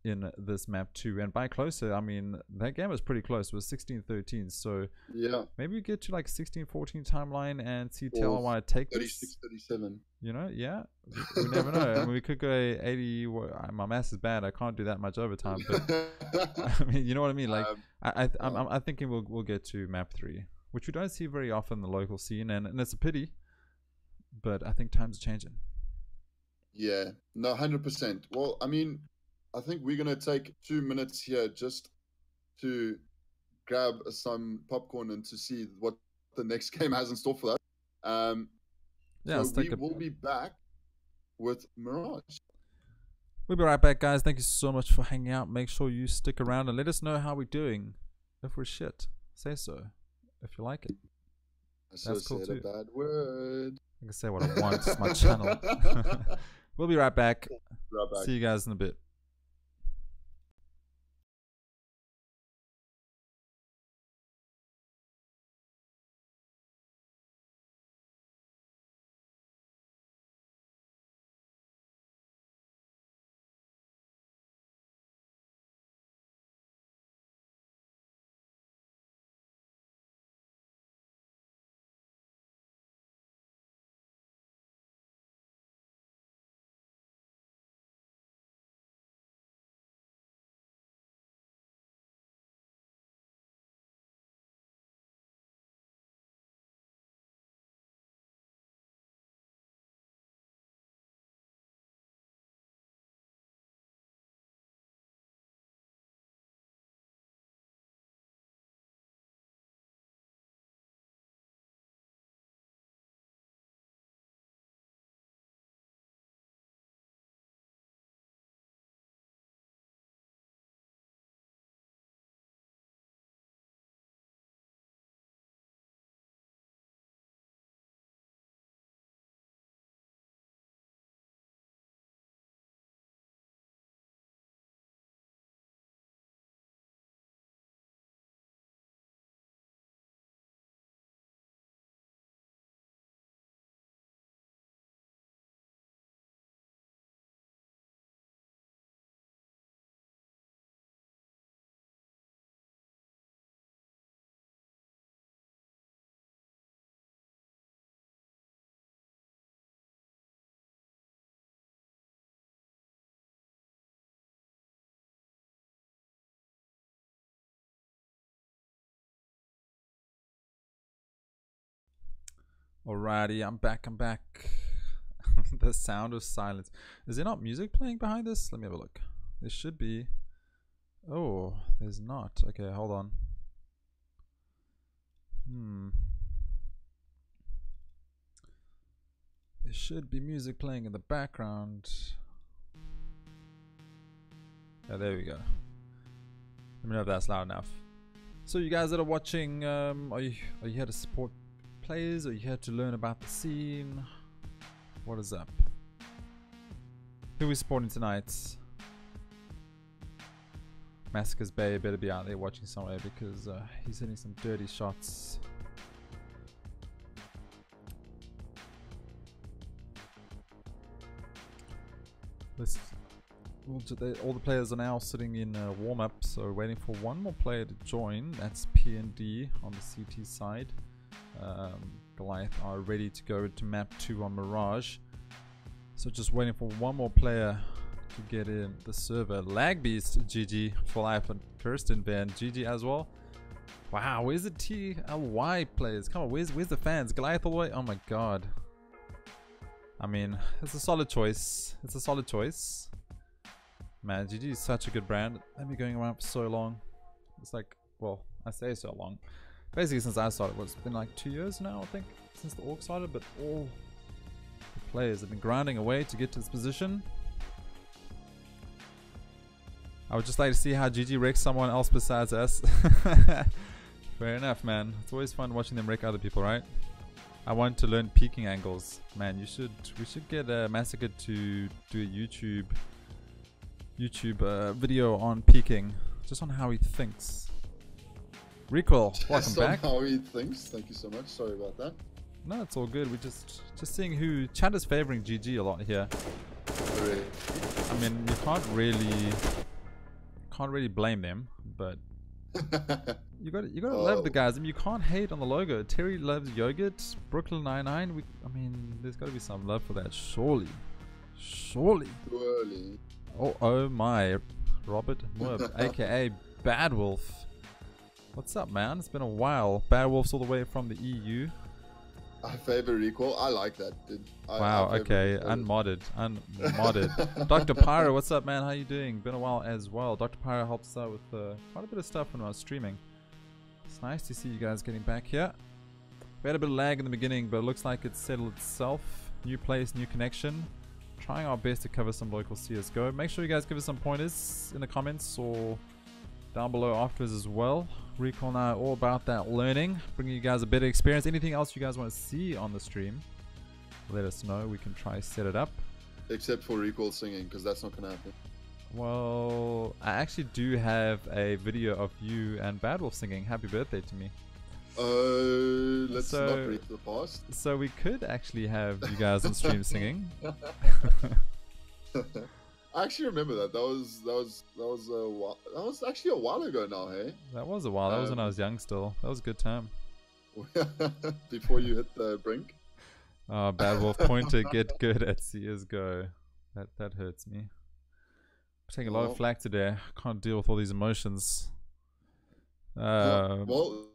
Speaker 2: in this map 2. And by closer, I mean that game was pretty close. It was 16-13. So
Speaker 1: yeah,
Speaker 2: maybe we get to like 16-14 timeline and see TLY take
Speaker 1: 36-37.
Speaker 2: You know, yeah, we never know. I mean, we could go 80. My maths is bad. I can't do that much overtime. But I mean, you know what I mean. Like, I'm thinking we'll get to map 3, which we don't see very often in the local scene, and it's a pity. But I think times are changing.
Speaker 1: Yeah, no, 100%. Well, I mean, I think we're gonna take 2 minutes here just to grab some popcorn and to see what the next game has in store for us.
Speaker 2: Yeah,
Speaker 1: so we will be back with Mirage.
Speaker 2: We'll be right back, guys. Thank you so much for hanging out. Make sure you stick around and let us know how we're doing. If we're shit, say so. If you like it, that's cool too.
Speaker 1: A bad word.
Speaker 2: I can say what I want. It's my channel. We'll be right back. See you guys in a bit. Alrighty, I'm back. The sound of silence. Is there not music playing behind this? Let me have a look. There should be. Oh, there's not. Okay, hold on. There should be music playing in the background. Yeah, there we go. Let me know if that's loud enough. So you guys that are watching, are you here to support players? Or are you here to learn about the scene? What is up? Who are we supporting tonight? Massacre's Bay better be out there watching somewhere because he's hitting some dirty shots. All the players are now sitting in warm-up, so we're waiting for one more player to join. That's P&D on the CT side. Goliath are ready to go to map 2 on Mirage. So just waiting for one more player to get in the server. Lag Beast, GG for life, and Kirsten Van, GG as well. Wow, where's the TLY players? Come on, where's the fans? Goliath all the way? Oh my god. I mean, it's a solid choice. Man, GG is such a good brand. They've been going around for so long. It's like, well, I say so long. Basically since I started, it's been like 2 years now, I think, since the org started, but all the players have been grinding away to get to this position. I would just like to see how GG wrecks someone else besides us. Fair enough, man. It's always fun watching them wreck other people, right? I want to learn peeking angles. Man, we should get Massacre to do a YouTube video on peeking, just on how he thinks. Recoil, welcome back.
Speaker 1: How he thinks. Thank you so much. Sorry about that.
Speaker 2: No, it's all good. We're just seeing who chat is favoring GG a lot here.
Speaker 1: Really?
Speaker 2: I mean, you can't really blame them, but you gotta love the guys. I mean, you can't hate on the logo. Terry loves yogurt. Brooklyn 99. I mean, there's got to be some love for that, surely. Oh my, Robert Moore, aka Bad Wolf. What's up, man? It's been a while. Bad Wolf's all the way from the EU.
Speaker 1: I favor Recoil. I like that, dude.
Speaker 2: Wow, okay. Unmodded. Dr. Pyro, what's up, man? How you doing? Been a while as well. Dr. Pyro helps out with quite a bit of stuff when I was streaming. It's nice to see you guys getting back here. We had a bit of lag in the beginning, but it looks like it's settled itself. New place, new connection. Trying our best to cover some local CSGO. Make sure you guys give us some pointers in the comments or down below afterwards as well. Recoil and I are all about that learning, bringing you guys a better experience. Anything else you guys want to see on the stream, let us know. We can try set it up.
Speaker 1: Except for Recoil singing, because that's not going to happen.
Speaker 2: Well, I actually do have a video of you and Bad Wolf singing Happy Birthday to me.
Speaker 1: Let's not read the past.
Speaker 2: So we could actually have you guys on stream singing.
Speaker 1: I actually remember that. That was actually a while ago now, hey?
Speaker 2: That was a while. That was when I was young still. That was a good time.
Speaker 1: Before you hit the brink.
Speaker 2: Oh, Bad Wolf pointer, get good at CSGO. That hurts me. I'm taking a lot of flack today. I can't deal with all these emotions.
Speaker 1: Well,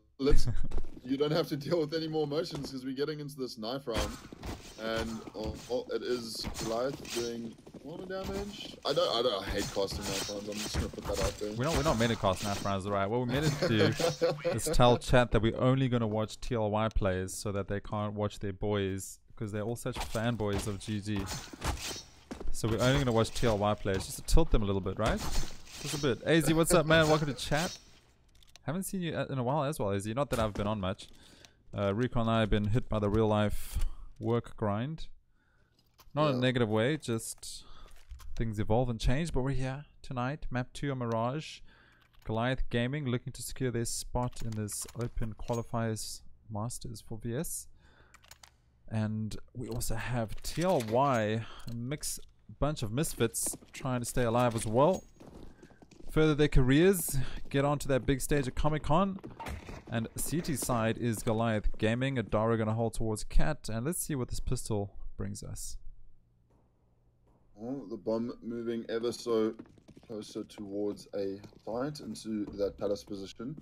Speaker 1: you don't have to deal with any more emotions because we're getting into this knife round, and it is Goliath doing a lot of damage. I hate casting knife rounds. I'm just gonna put that out there.
Speaker 2: We're not meant to cast knife rounds, right? What we're meant to do is tell chat that we're only gonna watch TLY players so that they can't watch their boys because they're all such fanboys of GG. So we're only gonna watch TLY players just to tilt them a little bit, right? Just a bit. AZ, what's up, man? Welcome to chat. Haven't seen you in a while as well, AZ. Not that I've been on much. Recon and I have been hit by the real life work grind. Not in a negative way, just things evolve and change. But we're here tonight. Map 2 on Mirage. Goliath Gaming looking to secure their spot in this Open Qualifiers Masters for VS. And we also have TLY, a bunch of misfits trying to stay alive as well. Further their careers, get onto that big stage at Comic-Con. And CT side is Goliath Gaming. Adara gonna hold towards Cat, and let's see what this pistol brings us.
Speaker 1: Oh, the bomb moving ever so closer towards a fight into that palace position.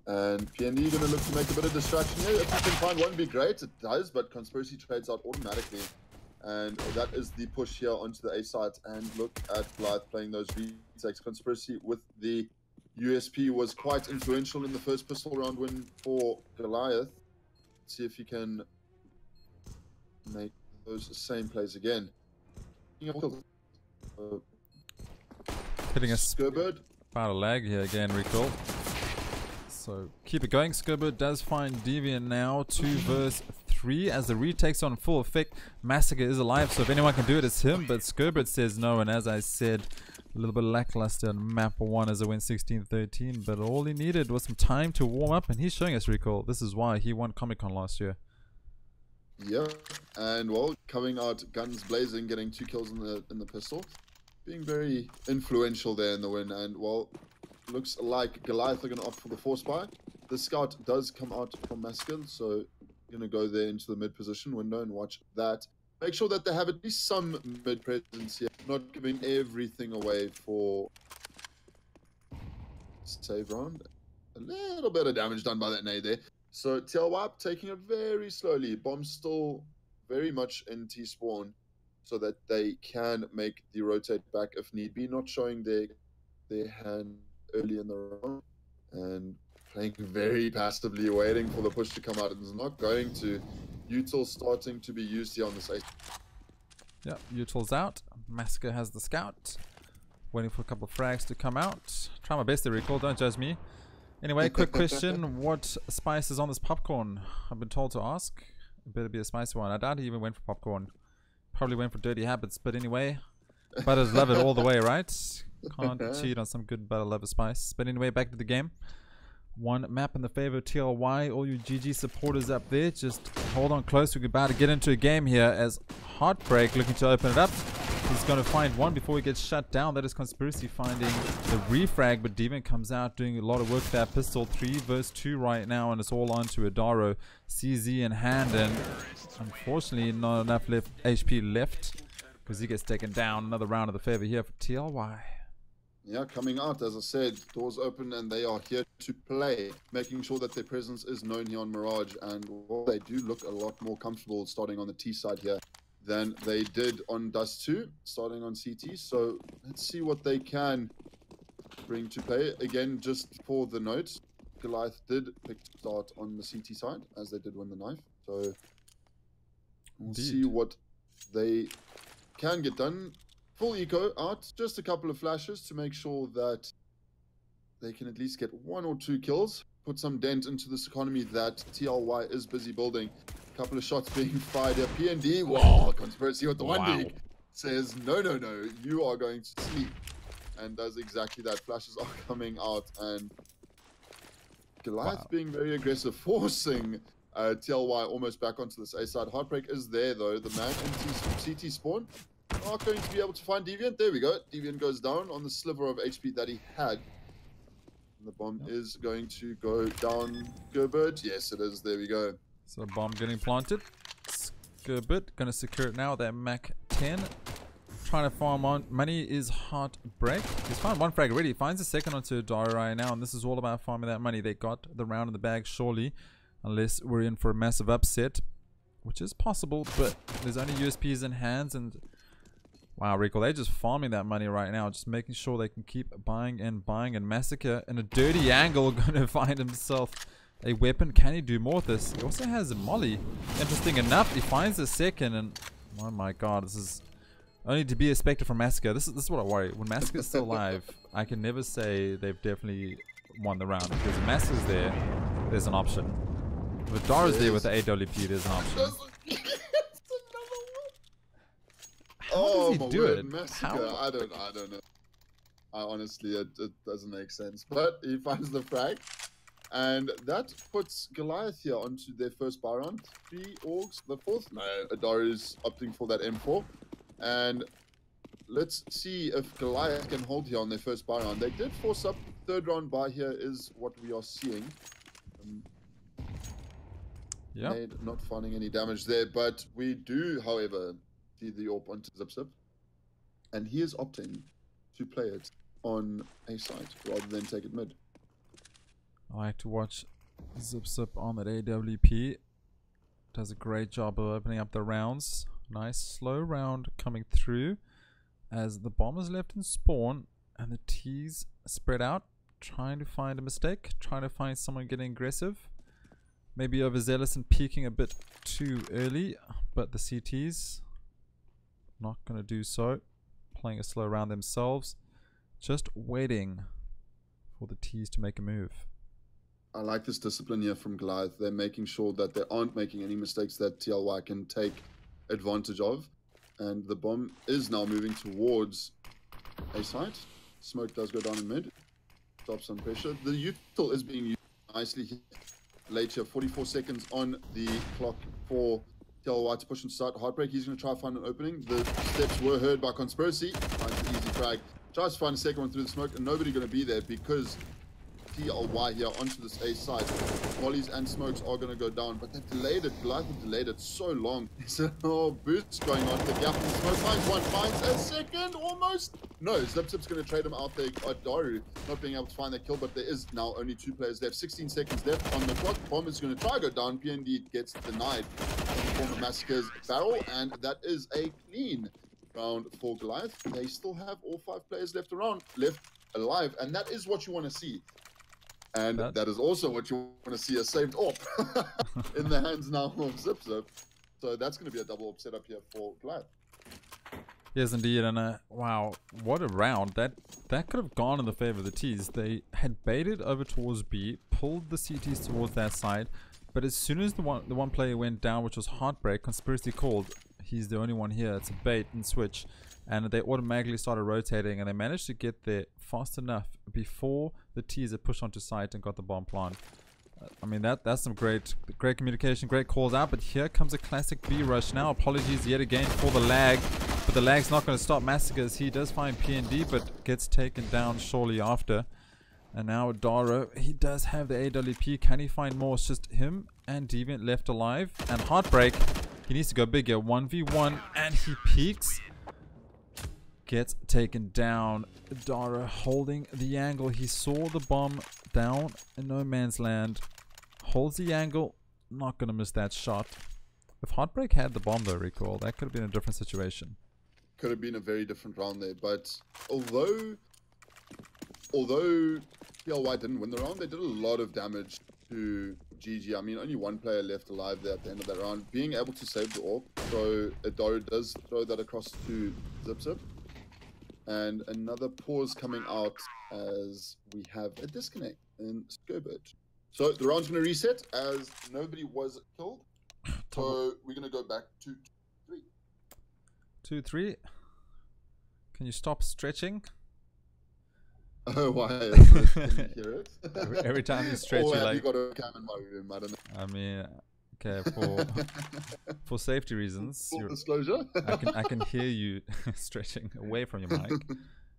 Speaker 1: And PND going to look to make a bit of distraction here. If you can find one, be great. It does, but Conspiracy trades out automatically. And that is the push here onto the A site. And look at Goliath playing those retakes. Conspiracy with the USP was quite influential in the first pistol round win for Goliath. Let's see if he can make those same plays again. Hitting
Speaker 2: a
Speaker 1: Skirbird.
Speaker 2: about a lag here again, recall. So keep it going. Skirbird does find Deviant now. 2 versus 3 as the retake's on full effect. Massacre is alive, so if anyone can do it, it's him. But Skirbird says no, and as I said, a little bit lackluster on map 1 as it went 16-13. But all he needed was some time to warm up, and he's showing us, recall. This is why he won Comic-Con last year.
Speaker 1: Yeah, and well, coming out guns blazing, getting 2 kills in the pistol, being very influential there in the win. And well, looks like Goliath are going to opt for the force buy. The scout does come out from Massacre, so going to go there into the mid position window and watch that. Make sure that they have at least some mid presence here, not giving everything away for save round. A little bit of damage done by that nade there. So TLY taking it very slowly. Bomb still very much in T-spawn so that they can make the rotate back if need be. Not showing their hand early in the round and playing very passively, waiting for the push to come out. It's not going to. Util starting to be used here on this ace.
Speaker 2: Yeah, Util's out. Massacre has the scout. Waiting for a couple of frags to come out. Try my best to recall, don't judge me. Anyway, quick question. What spice is on this popcorn? I've been told to ask. It better be a spicy one. I doubt he even went for popcorn. Probably went for dirty habits, but anyway. Butters love it all the way, right? Can't cheat on some good butter lover spice. But anyway, back to the game. One map in the favor of TLY. All you GG supporters up there, just hold on close. We're about to get into a game here as Heartbreak looking to open it up. He's going to find one before he gets shut down. That is Conspiracy finding the refrag, but Deviant comes out doing a lot of work with that pistol. 3 versus 2 right now, and it's all on to Adaro. CZ in hand, and unfortunately not enough HP left because he gets taken down. Another round of the favor here for TLY.
Speaker 1: Yeah, coming out, as I said, doors open and they are here to play, making sure that their presence is known here on Mirage. And well, they do look a lot more comfortable starting on the T side here than they did on Dust 2, starting on CT. So let's see what they can bring to play. Again, just for the note, Goliath did pick to start on the CT side, as they did win the knife. So we'll see what they can get done. Full eco out, just a couple of flashes to make sure that they can at least get 1 or 2 kills. Put some dent into this economy that TLY is busy building. A couple of shots being fired here. PND, wow, Conspiracy with the 1D says, no, no, no, you are going to sleep. And does exactly that. Flashes are coming out and Goliath being very aggressive, forcing TLY almost back onto this A side. Heartbreak is there though. The man in CT spawn. Not going to be able to find Deviant. There we go. Deviant goes down on the sliver of HP that he had. And the bomb is going to go down. Gerbert. Yes, it is. There we go.
Speaker 2: So bomb getting planted. Gerbert going to secure it now with that Mac 10. Trying to farm on. Money is Heartbreak. He's found 1 frag already. He finds a second onto Dara right now. And this is all about farming that money. They got the round in the bag surely. Unless we're in for a massive upset. Which is possible. But there's only USPs in hands. And wow, Recall, they're just farming that money right now, just making sure they can keep buying, and Massacre in a dirty angle going to find himself a weapon. Can he do more with this? He also has a molly. Interesting enough, he finds a second, and oh my god, this is only to be expected from Massacre. This is what I worry. When Massacre's still alive, I can never say they've definitely won the round, because if Massacre's there, there's an option. If Dara's there with the AWP, there's an option. How does he do it?
Speaker 1: Massacre. I don't know. Honestly, it doesn't make sense. But he finds the frag. And that puts Goliath here onto their first buy round. 3 orgs, the 4th. No, Adaru's opting for that M4. And let's see if Goliath can hold here on their first buy round. They did force up. 3rd round buy here is what we are seeing. Not finding any damage there. But we do, however, see the AWP onto Zip. And he is opting to play it on A side rather than take it mid.
Speaker 2: I like to watch Zip on that AWP. Does a great job of opening up the rounds. Nice slow round coming through as the bomb is left in spawn and the T's spread out, trying to find a mistake, trying to find someone getting aggressive. Maybe overzealous and peeking a bit too early, but the CTs not going to do so. Playing a slow round themselves, just waiting for the T's to make a move.
Speaker 1: I like this discipline here from Goliath. They're making sure that they aren't making any mistakes that TLY can take advantage of. And the bomb is now moving towards A site. Smoke does go down in mid. Stop some pressure. The util is being used nicely here. Later, 44 seconds on the clock for TLY to push inside. Heartbreak, he's going to try to find an opening. The steps were heard by Conspiracy. Finds the easy frag. Tries to find a second one through the smoke, and nobody going to be there because TLY here onto this A side. Mollies and smokes are going to go down, but they've delayed it. Goliath have delayed it so long. There's a boost going on. The gap in the smoke finds one, finds a second, almost. No, Zip's going to trade him out there. Daru not being able to find that kill, but there is now only 2 players left. 16 seconds left on the clock. Bomb is going to try to go down. PND gets denied in the form of Massacre's barrel, and that is a clean round for Goliath. They still have all 5 players left alive, and that is what you want to see. And that is also what you want to see a saved AWP in the hands now of Zip. So that's going to be a double AWP setup here for Goliath.
Speaker 2: Yes, indeed. And wow, what a round. That could have gone in the favor of the T's. They had baited over towards B, pulled the CTs towards that side, but as soon as the one player went down, which was Heartbreak, Conspiracy called, he's the only one here, it's a bait and switch. And they automatically started rotating, and they managed to get there fast enough before the T's had pushed onto site and got the bomb plant. I mean, that's some great communication, great calls out. But here comes a classic B rush now. Apologies yet again for the lag, but the lag's not going to stop Massacres. He does find PND, but gets taken down shortly after. And now Daro, he does have the AWP. Can he find more? It's just him and Deviant left alive. And Heartbreak, he needs to go bigger. 1v1, and he peeks. Gets taken down. Dara holding the angle. He saw the bomb down in no man's land. Holds the angle. Not going to miss that shot. If Heartbreak had the bomb though, recall, that could have been a different situation.
Speaker 1: Could have been a very different round there. But although TLY didn't win the round, they did a lot of damage to GG. I mean, only 1 player left alive there at the end of that round. Being able to save the AWP. So Dara does throw that across to Zip. And another pause coming out as we have a disconnect in Scurbird. So the round's going to reset as nobody was killed. So we're going to go back to 2-3.
Speaker 2: 2-3. Can you stop stretching?
Speaker 1: Oh, why? Can you hear it?
Speaker 2: every time you stretch,
Speaker 1: or
Speaker 2: you're
Speaker 1: have
Speaker 2: like...
Speaker 1: you got a cam in my room? I don't know.
Speaker 2: I mean... Okay, for safety reasons,
Speaker 1: Full disclosure.
Speaker 2: I can hear you stretching away from your mic,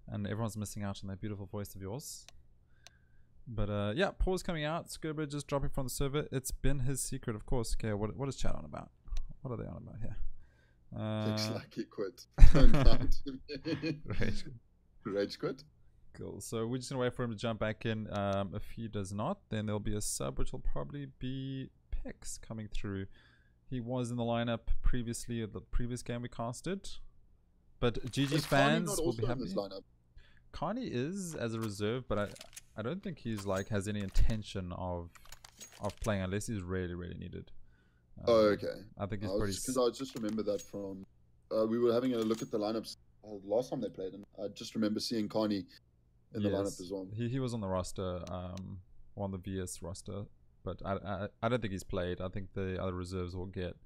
Speaker 2: and everyone's missing out on that beautiful voice of yours. But yeah, pause coming out. Scurbird just dropping from the server. It's been his secret, of course. Okay, what is chat on about? What are they on about here?
Speaker 1: Looks like he quit. Don't lie to me. Rage quit.
Speaker 2: Cool. So we're just gonna wait for him to jump back in. If he does not, then there'll be a sub, which will probably be Pex coming through. He was in the lineup previously at the previous game we casted, but GG fans will be happy. Carney is as a reserve, but I don't think he's has any intention of playing unless he's really needed.
Speaker 1: Oh, okay.
Speaker 2: I think he's pretty.
Speaker 1: Because I just remember that from we were having a look at the lineups last time they played, and I just remember seeing Carney in the lineup as well.
Speaker 2: He was on the roster, on the VS roster. But I don't think he's played. I think the other reserves will get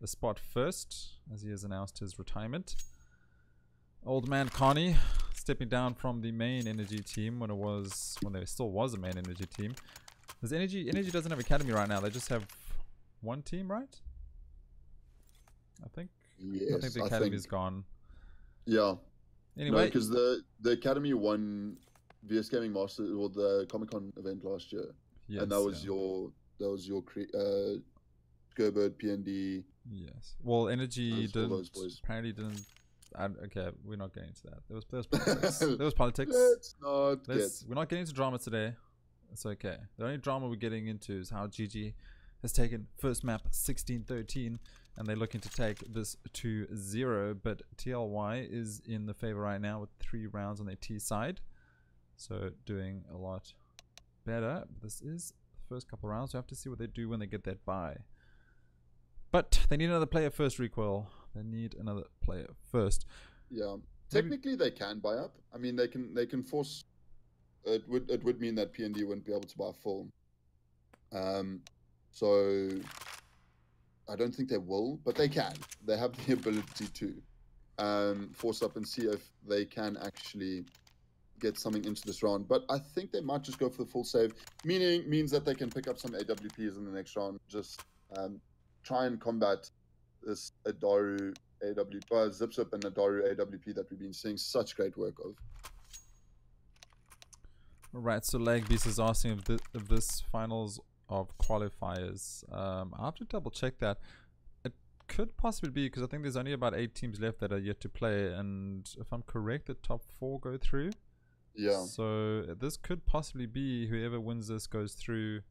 Speaker 2: a spot first, as he has announced his retirement. Old man Connie stepping down from the main energy team when there still was a main energy team. Does energy doesn't have academy right now. They just have 1 team, right? I think.
Speaker 1: Yes,
Speaker 2: I think the academy is gone.
Speaker 1: Yeah.
Speaker 2: Anyway,
Speaker 1: because the academy won VS Gaming Master or the Comic-Con event last year. Yes, and that was your Scurbird, PND.
Speaker 2: Yes. Well, energy apparently didn't. Okay, we're not getting into that. There was politics. There was politics.
Speaker 1: We're not getting
Speaker 2: into drama today. It's okay. The only drama we're getting into is how GG has taken first map 16-13, and they're looking to take this to 0. But TLY is in the favor right now with 3 rounds on their T side, so doing a lot better. This is the first couple rounds. We have to see what they do when they get that bye. But they need another player first, Recoil. They need another player first.
Speaker 1: Yeah, technically they can buy up. I mean, they can force. It would mean that PND wouldn't be able to buy full. So I don't think they will, but they can. They have the ability to force up and see if they can actually get something into this round. But I think they might just go for the full save, means that they can pick up some AWPs in the next round. Just try and combat this Adaru AWP, Zip and Adaru AWP that we've been seeing such great work of.
Speaker 2: Right, so Lag Beast is asking if this finals of qualifiers. I have to double check that. It could possibly be, because I think there's only about 8 teams left that are yet to play, and if I'm correct, the top 4 go through.
Speaker 1: Yeah.
Speaker 2: So this could possibly be whoever wins this goes through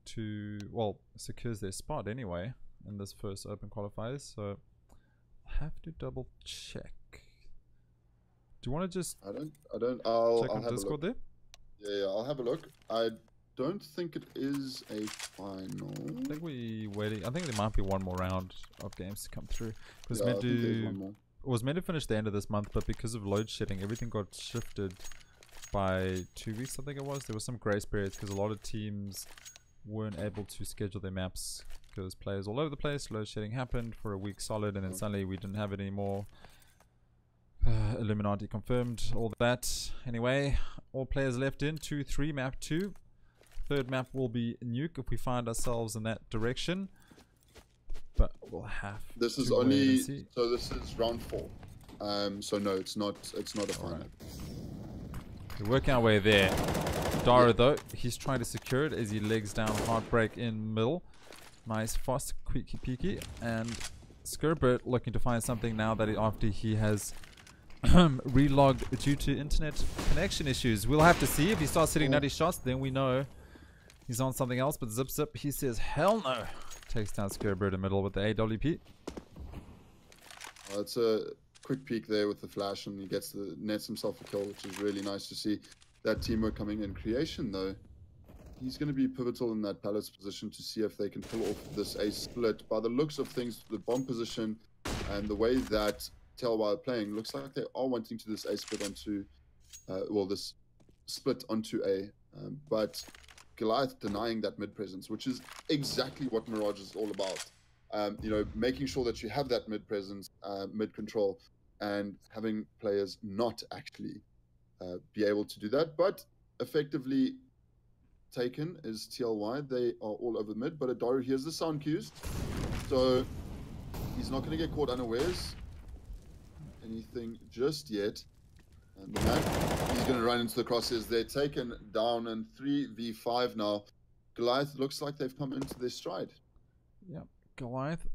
Speaker 2: to, well, secures their spot anyway in this first open qualifiers. So I have to double check. Do you want to just
Speaker 1: I don't I'll
Speaker 2: check on
Speaker 1: have
Speaker 2: Discord
Speaker 1: a look.
Speaker 2: there?
Speaker 1: Yeah, I'll have a look. I don't think it is a final.
Speaker 2: I think we waiting. I think there might be one more round of games to come through. Because
Speaker 1: Yeah,
Speaker 2: meant
Speaker 1: I think there's
Speaker 2: to,
Speaker 1: one more.
Speaker 2: it was meant to finish the end of this month, but because of load shedding, everything got shifted by 2 weeks. I think it was. There was some grace periods because a lot of teams weren't able to schedule their maps because players all over the place. Load shedding happened for a week solid, and then suddenly we didn't have it anymore. Illuminati confirmed all that. Anyway, all players left in 2-3 map 2. Third map will be Nuke if we find ourselves in that direction, but we'll have
Speaker 1: This is
Speaker 2: to wait
Speaker 1: only
Speaker 2: and see.
Speaker 1: so this is round 4. So no, it's not a final.
Speaker 2: Alright. We're working our way there. Dara though, he's trying to secure it as he legs down Heartbreak in middle. Nice fast quicky peeky, and Skirbert looking to find something now that after he has relogged due to internet connection issues. We'll have to see if he starts hitting nutty shots, then we know he's on something else. But Zip, he says hell no. Takes down Skirbert in middle with the AWP.
Speaker 1: It's a quick peek there with the flash, and he nets himself a kill, which is really nice to see. That teamwork coming in. Creation though, he's going to be pivotal in that palace position to see if they can pull off this ace split. By the looks of things, the bomb position and the way that TLY are playing, looks like they are wanting to this ace split onto, this split onto A. But Goliath denying that mid presence, which is exactly what Mirage is all about. You know, making sure that you have that mid presence, mid control, and having players not actually be able to do that. But effectively taken is TLY. They are all over mid, but Adaru hears the sound cues, so he's not going to get caught unawares anything just yet. And the man, he's going to run into the crosshairs. They're taken down in 3v5 now. Goliath looks like they've come into their stride.
Speaker 2: Yep, Goliath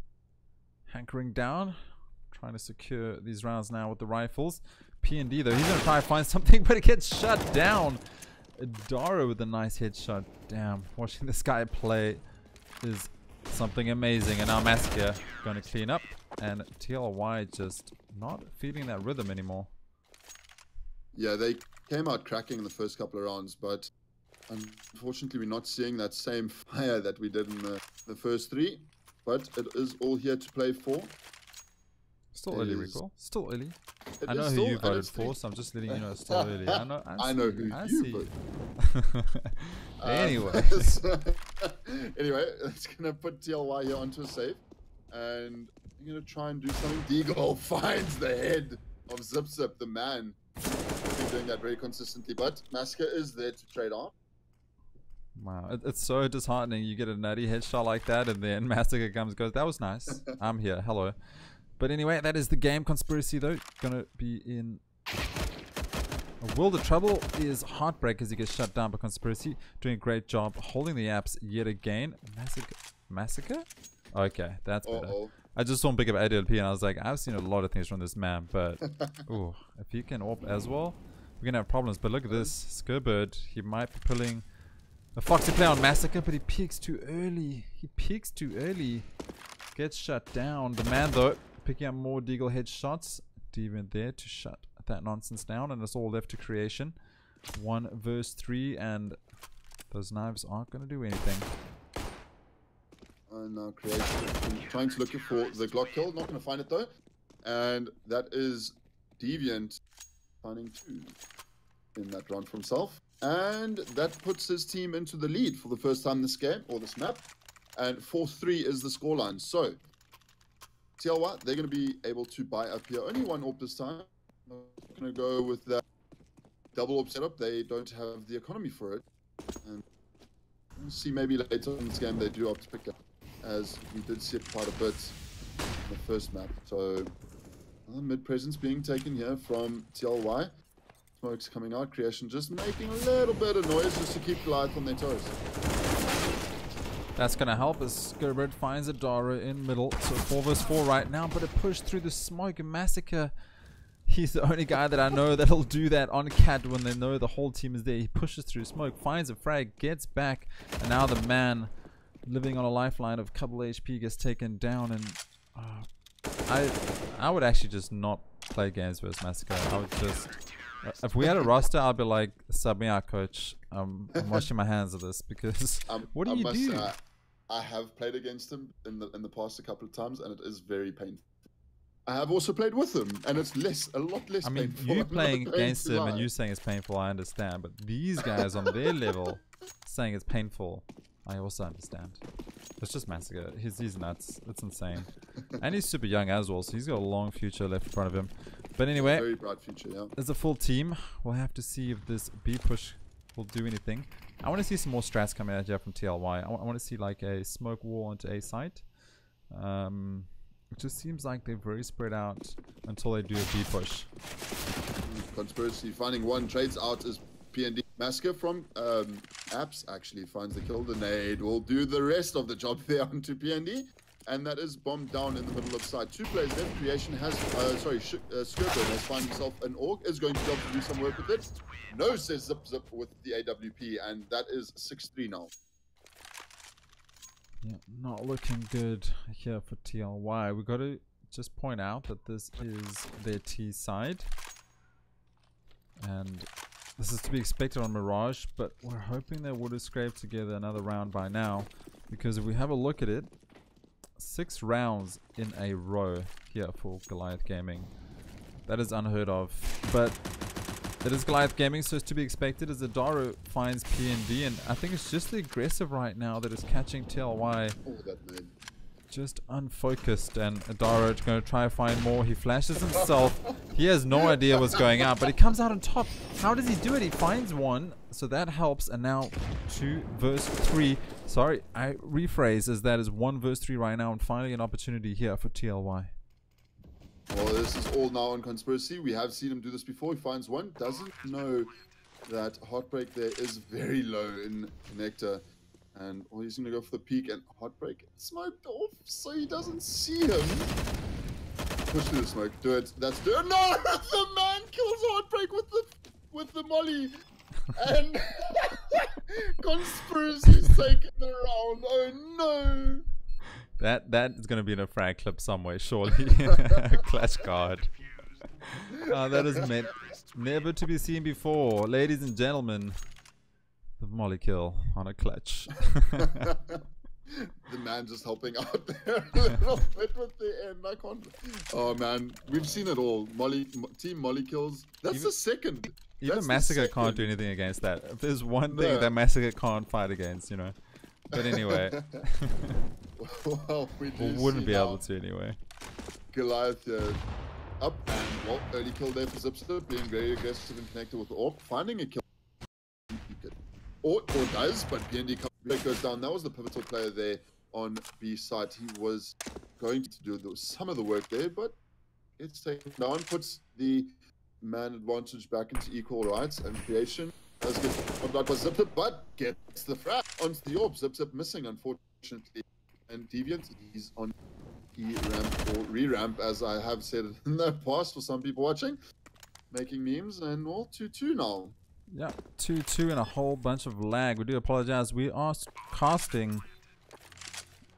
Speaker 2: hankering down, trying to secure these rounds now with the rifles. PND though, he's going to try to find something, but it gets shut down. Dara with a nice headshot. Damn, watching this guy play is something amazing. And now Massacre going to clean up, and TLY just not feeling that rhythm anymore.
Speaker 1: Yeah, they came out cracking in the first couple of rounds, but unfortunately we're not seeing that same fire that we did in the first 3. But it is all here to play for.
Speaker 2: Still early, Recall. Still early.
Speaker 1: It
Speaker 2: I know
Speaker 1: is
Speaker 2: who
Speaker 1: still,
Speaker 2: you
Speaker 1: and
Speaker 2: voted
Speaker 1: it's
Speaker 2: for, so I'm just letting you know it's still early. I know.
Speaker 1: I know who
Speaker 2: I
Speaker 1: you
Speaker 2: see.
Speaker 1: voted.
Speaker 2: Anyway.
Speaker 1: Anyway, it's going to put TLY here onto a save. And you're going to try and do something. Deagle finds the head of Zip, the man. He's been doing that very consistently. But Massacre is there to trade on.
Speaker 2: Wow, it's so disheartening. You get a nutty headshot like that, and then Massacre comes, goes, that was nice. I'm here. Hello. But anyway, that is the game. Conspiracy, though, gonna be in a world of trouble. Is Heartbreak as he gets shut down by Conspiracy. Doing a great job holding the apps yet again. Massacre? Okay, that's better. I just saw him pick up ADLP, and I was like, I've seen a lot of things from this man, but ooh, if he can AWP as well, we're gonna have problems. But look at this. Skirbird, he might be pulling A foxy play on Massacre, but he peeks too early. He peeks too early. Gets shut down. The man, though, picking up more Deagle headshots. Deviant there to shut that nonsense down, and it's all left to Creation. 1 versus 3, and those knives aren't going to do anything.
Speaker 1: And now Creation trying to look for the Glock kill. Not going to find it, though. And that is Deviant finding 2 in that round for himself. And that puts his team into the lead for the first time this game, or this map. And 4-3 is the scoreline. So, TLY, they're going to be able to buy up here. Only 1 AWP this time. I'm going to go with that double AWP setup. They don't have the economy for it. And we'll see maybe later in this game they do opt to pick up, as we did see it quite a bit in the first map. So, mid presence being taken here from TLY. Smoke's coming out. Creation just making a little bit of noise just to keep Goliath on their toes.
Speaker 2: That's going to help as Gerbert finds a Dara in middle. So 4 versus 4 right now, but a push through the smoke. And Massacre, he's the only guy that I know that'll do that on Cat when they know the whole team is there. He pushes through smoke, finds a frag, gets back, and now the man living on a lifeline of couple HP gets taken down. And I would actually just not play games versus Massacre. I would just... If we had a roster, I'd be like, sub me out, coach. I'm washing my hands of this because what do you do?
Speaker 1: I have played against him in the past a couple of times, and it is very painful. I have also played with him, and it's a lot less painful.
Speaker 2: I mean, you playing against him and you saying it's painful, I understand. But these guys on their level saying it's painful, I also understand. It's just Massacre. He's nuts. It's insane. And he's super young as well, so he's got a long future left in front of him. But anyway,
Speaker 1: very bright future, yeah.
Speaker 2: There's a full team. We'll have to see if this B push will do anything. I want to see some more strats coming out here from TLY. I want to see like a smoke wall onto A site. It just seems like they're very spread out until they do a B push.
Speaker 1: Conspiracy finding 1, trades out as PND. Massacre from Apps actually finds the kill. The nade will do the rest of the job there onto PND. And that is bombed down in the middle of side. 2 players left. Creation has, Skirbo has found himself an AUG, is going to be able to do some work with it. No, says Zip Zip with the AWP, and that is 6-3 now.
Speaker 2: Yeah, not looking good here for TLY. We got to just point out that this is their T side. And this is to be expected on Mirage, but we're hoping they would have scraped together another round by now. Because if we have a look at it, 6 rounds in a row here for Goliath Gaming. That is unheard of, but it is Goliath Gaming, so it's to be expected as Adaro finds PND, and I think it's just the aggressive right now that is catching TLY just unfocused, and Adaro is going to try to find more. He flashes himself. He has no idea what's going on, but he comes out on top. How does he do it? He finds 1, so that helps, and now 2 versus 3. Sorry, I rephrase as that is 1 versus 3 right now, and finally an opportunity here for TLY.
Speaker 1: Well, this is all now on Conspiracy. We have seen him do this before. He finds 1, doesn't know that Heartbreak there is very low in Connector. And he's going to go for the peak, and Heartbreak smoked off, so he doesn't see him. Push through the smoke. Do it. That's do it. No! The man kills Heartbreak with the molly. And Conspiracy's taking the round. Oh no!
Speaker 2: That is going to be in a frag clip somewhere, surely. Clutch guard. That is meant never to be seen before, ladies and gentlemen. The molly kill on a clutch.
Speaker 1: The man just helping out there a little bit with the end. I can't. Oh man, we've seen it all. Team molly kills. That's the second.
Speaker 2: Even Massacre can't do anything against that. If there's one thing that Massacre can't fight against, you know. But anyway,
Speaker 1: well, we
Speaker 2: wouldn't be able to anyway.
Speaker 1: Goliath up and well, early kill there for Zipster, being very aggressive and connected with the AWP, finding a kill. Or does, but PND goes down. That was the pivotal player there on B side. He was going to do some of the work there, but it's taken down, puts the man advantage back into equal rights, and Creation does get knocked out by Zip Zip, but gets the frag onto the AWP. Zip Zip missing, unfortunately. And Deviant, he's on E-ramp or re-ramp, as I have said in the past for some people watching, making memes, and all 2-2 now.
Speaker 2: Yeah, 2-2 and a whole bunch of lag. We do apologize. We are casting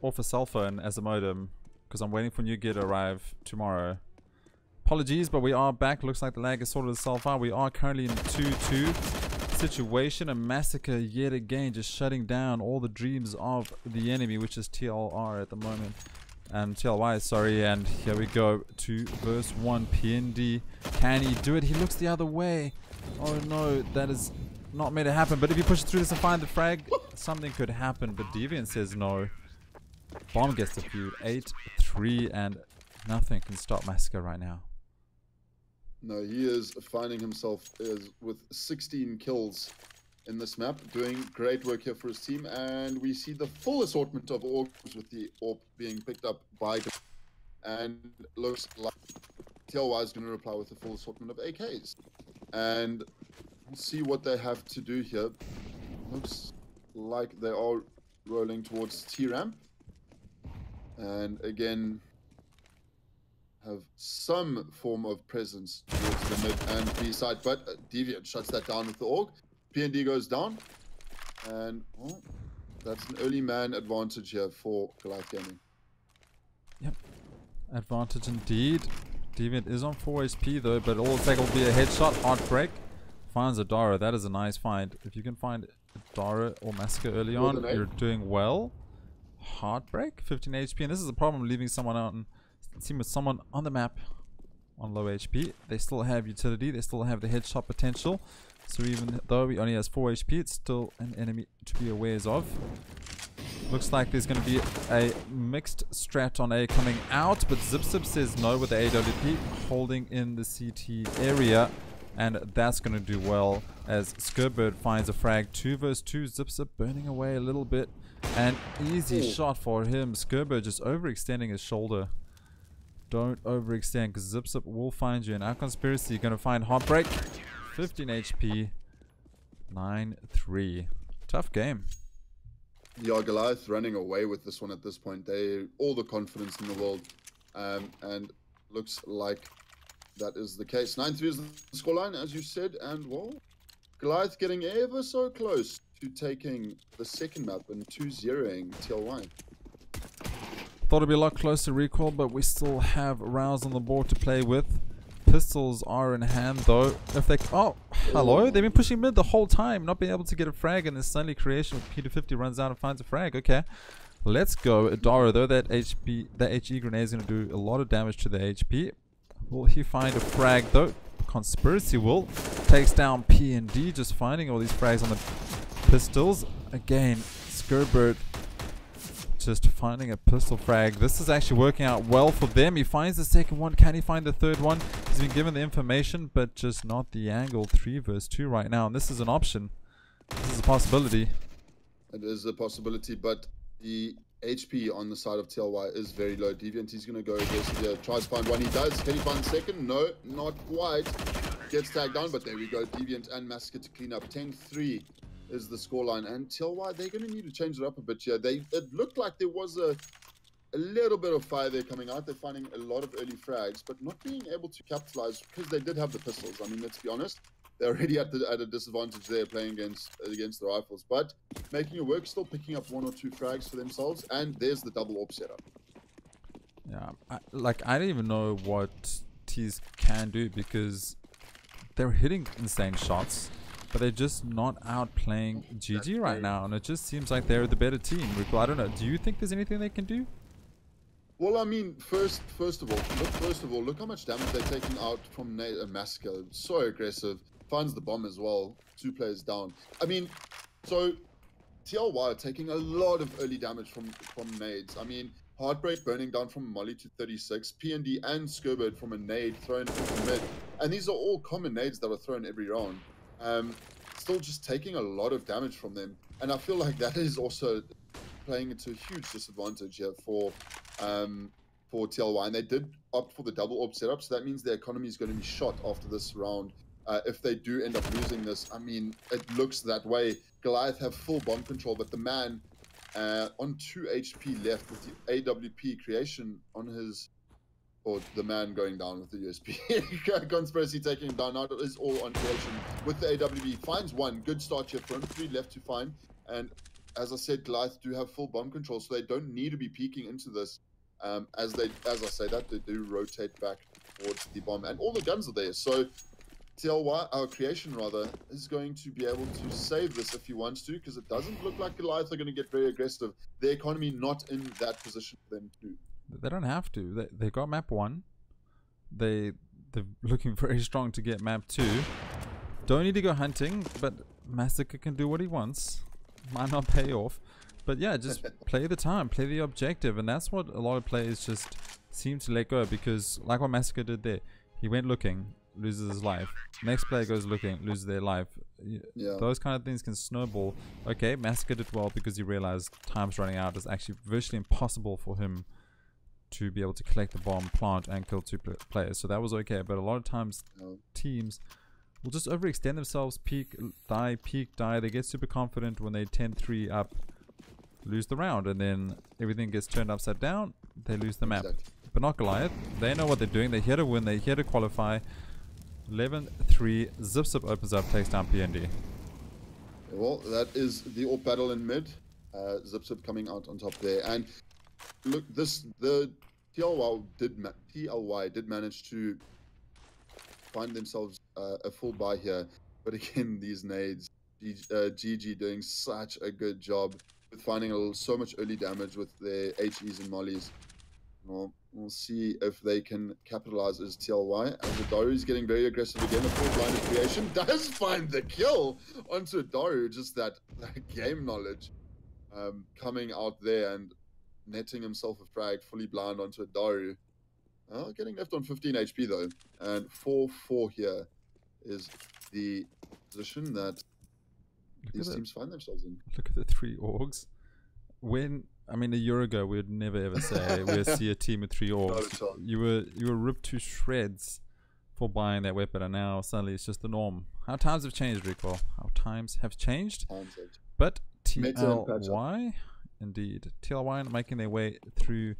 Speaker 2: off a cell phone as a modem because I'm waiting for new gear to arrive tomorrow. Apologies, but we are back. Looks like the lag has sorted itself out. We are currently in a 2-2 situation. A massacre yet again, just shutting down all the dreams of the enemy, which is TLR at the moment. And TLY, sorry. And here we go to verse 1. PND. Can he do it? He looks the other way. Oh no, that is not meant to happen. But if you push through this and find the frag, something could happen. But Deviant says no. Bomb gets defused. 8-3 and nothing can stop Massacre right now.
Speaker 1: No, he is finding himself with 16 kills in this map, doing great work here for his team, and we see the full assortment of orbs with the orb being picked up by, and looks like TLY is going to reply with a full assortment of AKs, and we'll see what they have to do here. Looks like they are rolling towards T-ramp, and again have some form of presence towards the mid and B side, but Deviant shuts that down with the AUG. PND goes down, and well, that's an early man advantage here for Goliath Gaming.
Speaker 2: Yep, advantage indeed. Deviant is on 4 HP though, but all it'll take will be a headshot. Heartbreak finds a Dara. That is a nice find. If you can find a Dara or Massacre early on, you're doing well. Heartbreak, 15 HP, and this is a problem leaving someone out and team with someone on the map on low HP. They still have utility, they still have the headshot potential, so even though he only has 4 HP, it's still an enemy to be aware of. Looks like there's going to be a mixed strat on A coming out, but ZipZip says no with the AWP holding in the CT area, and that's going to do well as Skirbird finds a frag. 2 versus 2, ZipZip burning away a little bit, and easy shot for him. Skirbird just overextending his shoulder. Don't overextend because ZipZip will find you. In our conspiracy, you're going to find Heartbreak. 15 HP. 9-3. Tough game.
Speaker 1: Yeah, Goliath running away with this one at this point. They all the confidence in the world. And looks like that is the case. 9-3 is the scoreline, as you said. And, well, Goliath getting ever so close to taking the second map and 2-0ing TLY.
Speaker 2: Thought it'd be a lot closer to recoil, but we still have rounds on the board to play with. Pistols are in hand though. If they hello, they've been pushing mid the whole time, not being able to get a frag, and this suddenly creation with P250 runs out and finds a frag. Okay, let's go. Adara though, that HE grenade is going to do a lot of damage to the HP. Will he find a frag though? Conspiracy will takes down P&D, just finding all these frags on the pistols. Again, Skirbird just finding a pistol frag. This is actually working out well for them. He finds the second one. Can he find the third one? He's been given the information, but just not the angle. 3 versus 2 right now, and this is an option. This is a possibility.
Speaker 1: It is a possibility, but the HP on the side of TLY is very low. Deviant, he's going to go here, tries to find one. He does. Can he find the second? No, not quite. Gets tagged down, but there we go. Deviant and Massacre to clean up. 10-3 is the scoreline, and TLY, they're going to need to change it up a bit here. It looked like there was a little bit of fire there coming out. They're finding a lot of early frags, but not being able to capitalize because they did have the pistols. I mean, let's be honest, they're already at a disadvantage there playing against the rifles, but making it work, still picking up 1 or 2 frags for themselves, and there's the double AWP setup.
Speaker 2: Yeah, I don't even know what T's can do because they're hitting insane shots, but they're just not outplaying GG right now, and it just seems like they're the better team. Rico, I don't know. Do you think there's anything they can do?
Speaker 1: Well, I mean, first of all, look how much damage they're taking out from Massacre. So aggressive. Finds the bomb as well. 2 players down. I mean, so TLY are taking a lot of early damage from nades. I mean, Heartbreak burning down from Molly to 36. PND and Skirbird from a nade thrown into mid. And these are all common nades that are thrown every round. Still just taking a lot of damage from them. And I feel like that is also playing into a huge disadvantage here for TLY. And they did opt for the double AWP setup, so that means their economy is going to be shot after this round. If they do end up losing this, I mean, it looks that way. Goliath have full bomb control, but the man on 2 HP left with the AWP creation on his or the man going down with the USB. Conspiracy taking him down. Now it is all on creation with the AWB. Finds one. Good start here for him. 3 left to find. And as I said, Goliath do have full bomb control, so they don't need to be peeking into this. As I say that, they do rotate back towards the bomb. And all the guns are there. So TLY, our creation rather, is going to be able to save this if he wants to, because it doesn't look like Goliath are going to get very aggressive. The economy not in that position for them to.
Speaker 2: They don't have to. They got map 1. They're looking very strong to get map 2. Don't need to go hunting, but Massacre can do what he wants. Might not pay off. But yeah, just play the time, play the objective, and that's what a lot of players just seem to let go, because like what Massacre did there, he went looking, loses his life. Next player goes looking, loses their life.
Speaker 1: Yeah.
Speaker 2: Those kind of things can snowball. Okay, Massacre did well because he realized time's running out. It's actually virtually impossible for him to be able to collect the bomb, plant, and kill 2 players. So that was okay, but a lot of times teams will just overextend themselves, peak, die. They get super confident when they 10-3 up, lose the round, and then everything gets turned upside down, they lose the map.
Speaker 1: Exactly.
Speaker 2: But not Goliath. They know what they're doing. They're here to win. They're here to qualify. 11-3. Zip opens up, takes down PND.
Speaker 1: Well, that is the AWP battle in mid. Zip coming out on top there. And look, the TLY did manage to find themselves a full buy here. But again, these nades, GG doing such a good job with finding so much early damage with their HEs and mollies. Well, we'll see if they can capitalize as TLY. And the Daru's getting very aggressive again. A full blind of creation does find the kill onto Daru. Just that game knowledge coming out there and netting himself a frag fully blind onto a Daru. Getting left on 15 HP though. And 4-4 here is the position that these teams find themselves in.
Speaker 2: Look at the 3 orgs. I mean, a year ago, we would never ever say we'd see a team with 3 orgs.
Speaker 1: No,
Speaker 2: you were ripped to shreds for buying that weapon, and now suddenly it's just the norm. How times have changed, Rico. How times have changed. But TLY, indeed, TLY making their way through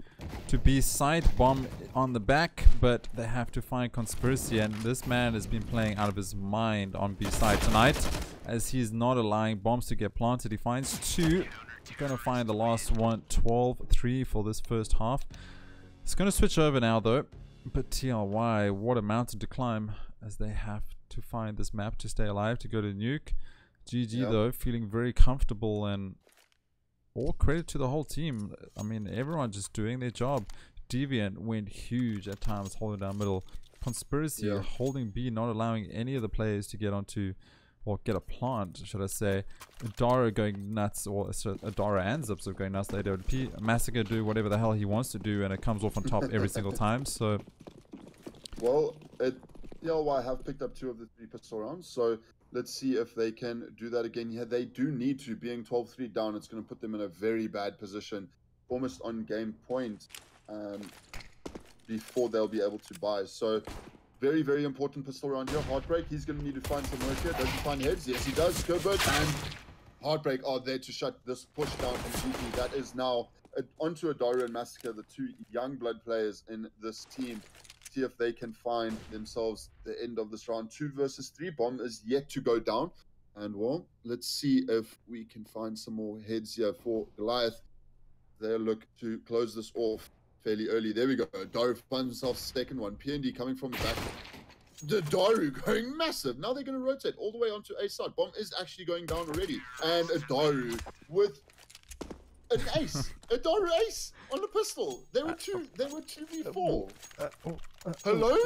Speaker 2: to B side, bomb on the back, but they have to find Conspiracy, and this man has been playing out of his mind on B side tonight, as he's not allowing bombs to get planted. He finds 2. Gonna find the last one. 12-3 for this first half. It's gonna switch over now though, but TLY, what a mountain to climb, as they have to find this map to stay alive, to go to nuke. GG though, feeling very comfortable, and all credit to the whole team. I mean, everyone just doing their job. Deviant went huge at times, holding down middle. Conspiracy holding B, not allowing any of the players to get onto, or get a plant, should I say. Adara going nuts, or Adara and Zips are going nuts. They do Massacre do whatever the hell he wants to do, and it comes off on top every single time. So,
Speaker 1: well, TLY have picked up 2 of the 3 pistol rounds, so let's see if they can do that again. Yeah, they do need to. Being 12-3 down, it's going to put them in a very bad position, almost on game point, before they'll be able to buy. So, very, very important pistol round here. Heartbreak, he's going to need to find some work here. Does he find heads? Yes, he does. Skobert and Heartbreak are there to shut this push down from GG. That is now onto Adara and Massacre, the 2 young blood players in this team. See if they can find themselves the end of this round. 2 versus 3. Bomb is yet to go down. And well, let's see if we can find some more heads here for Goliath. They'll look to close this off fairly early. There we go. Daru finds himself second one. PND coming from the back. The Daru going massive. Now they're going to rotate all the way onto A side. Bomb is actually going down already. And a Daru with an ace. A Daru ace on the pistol. They were 2v4. Hello?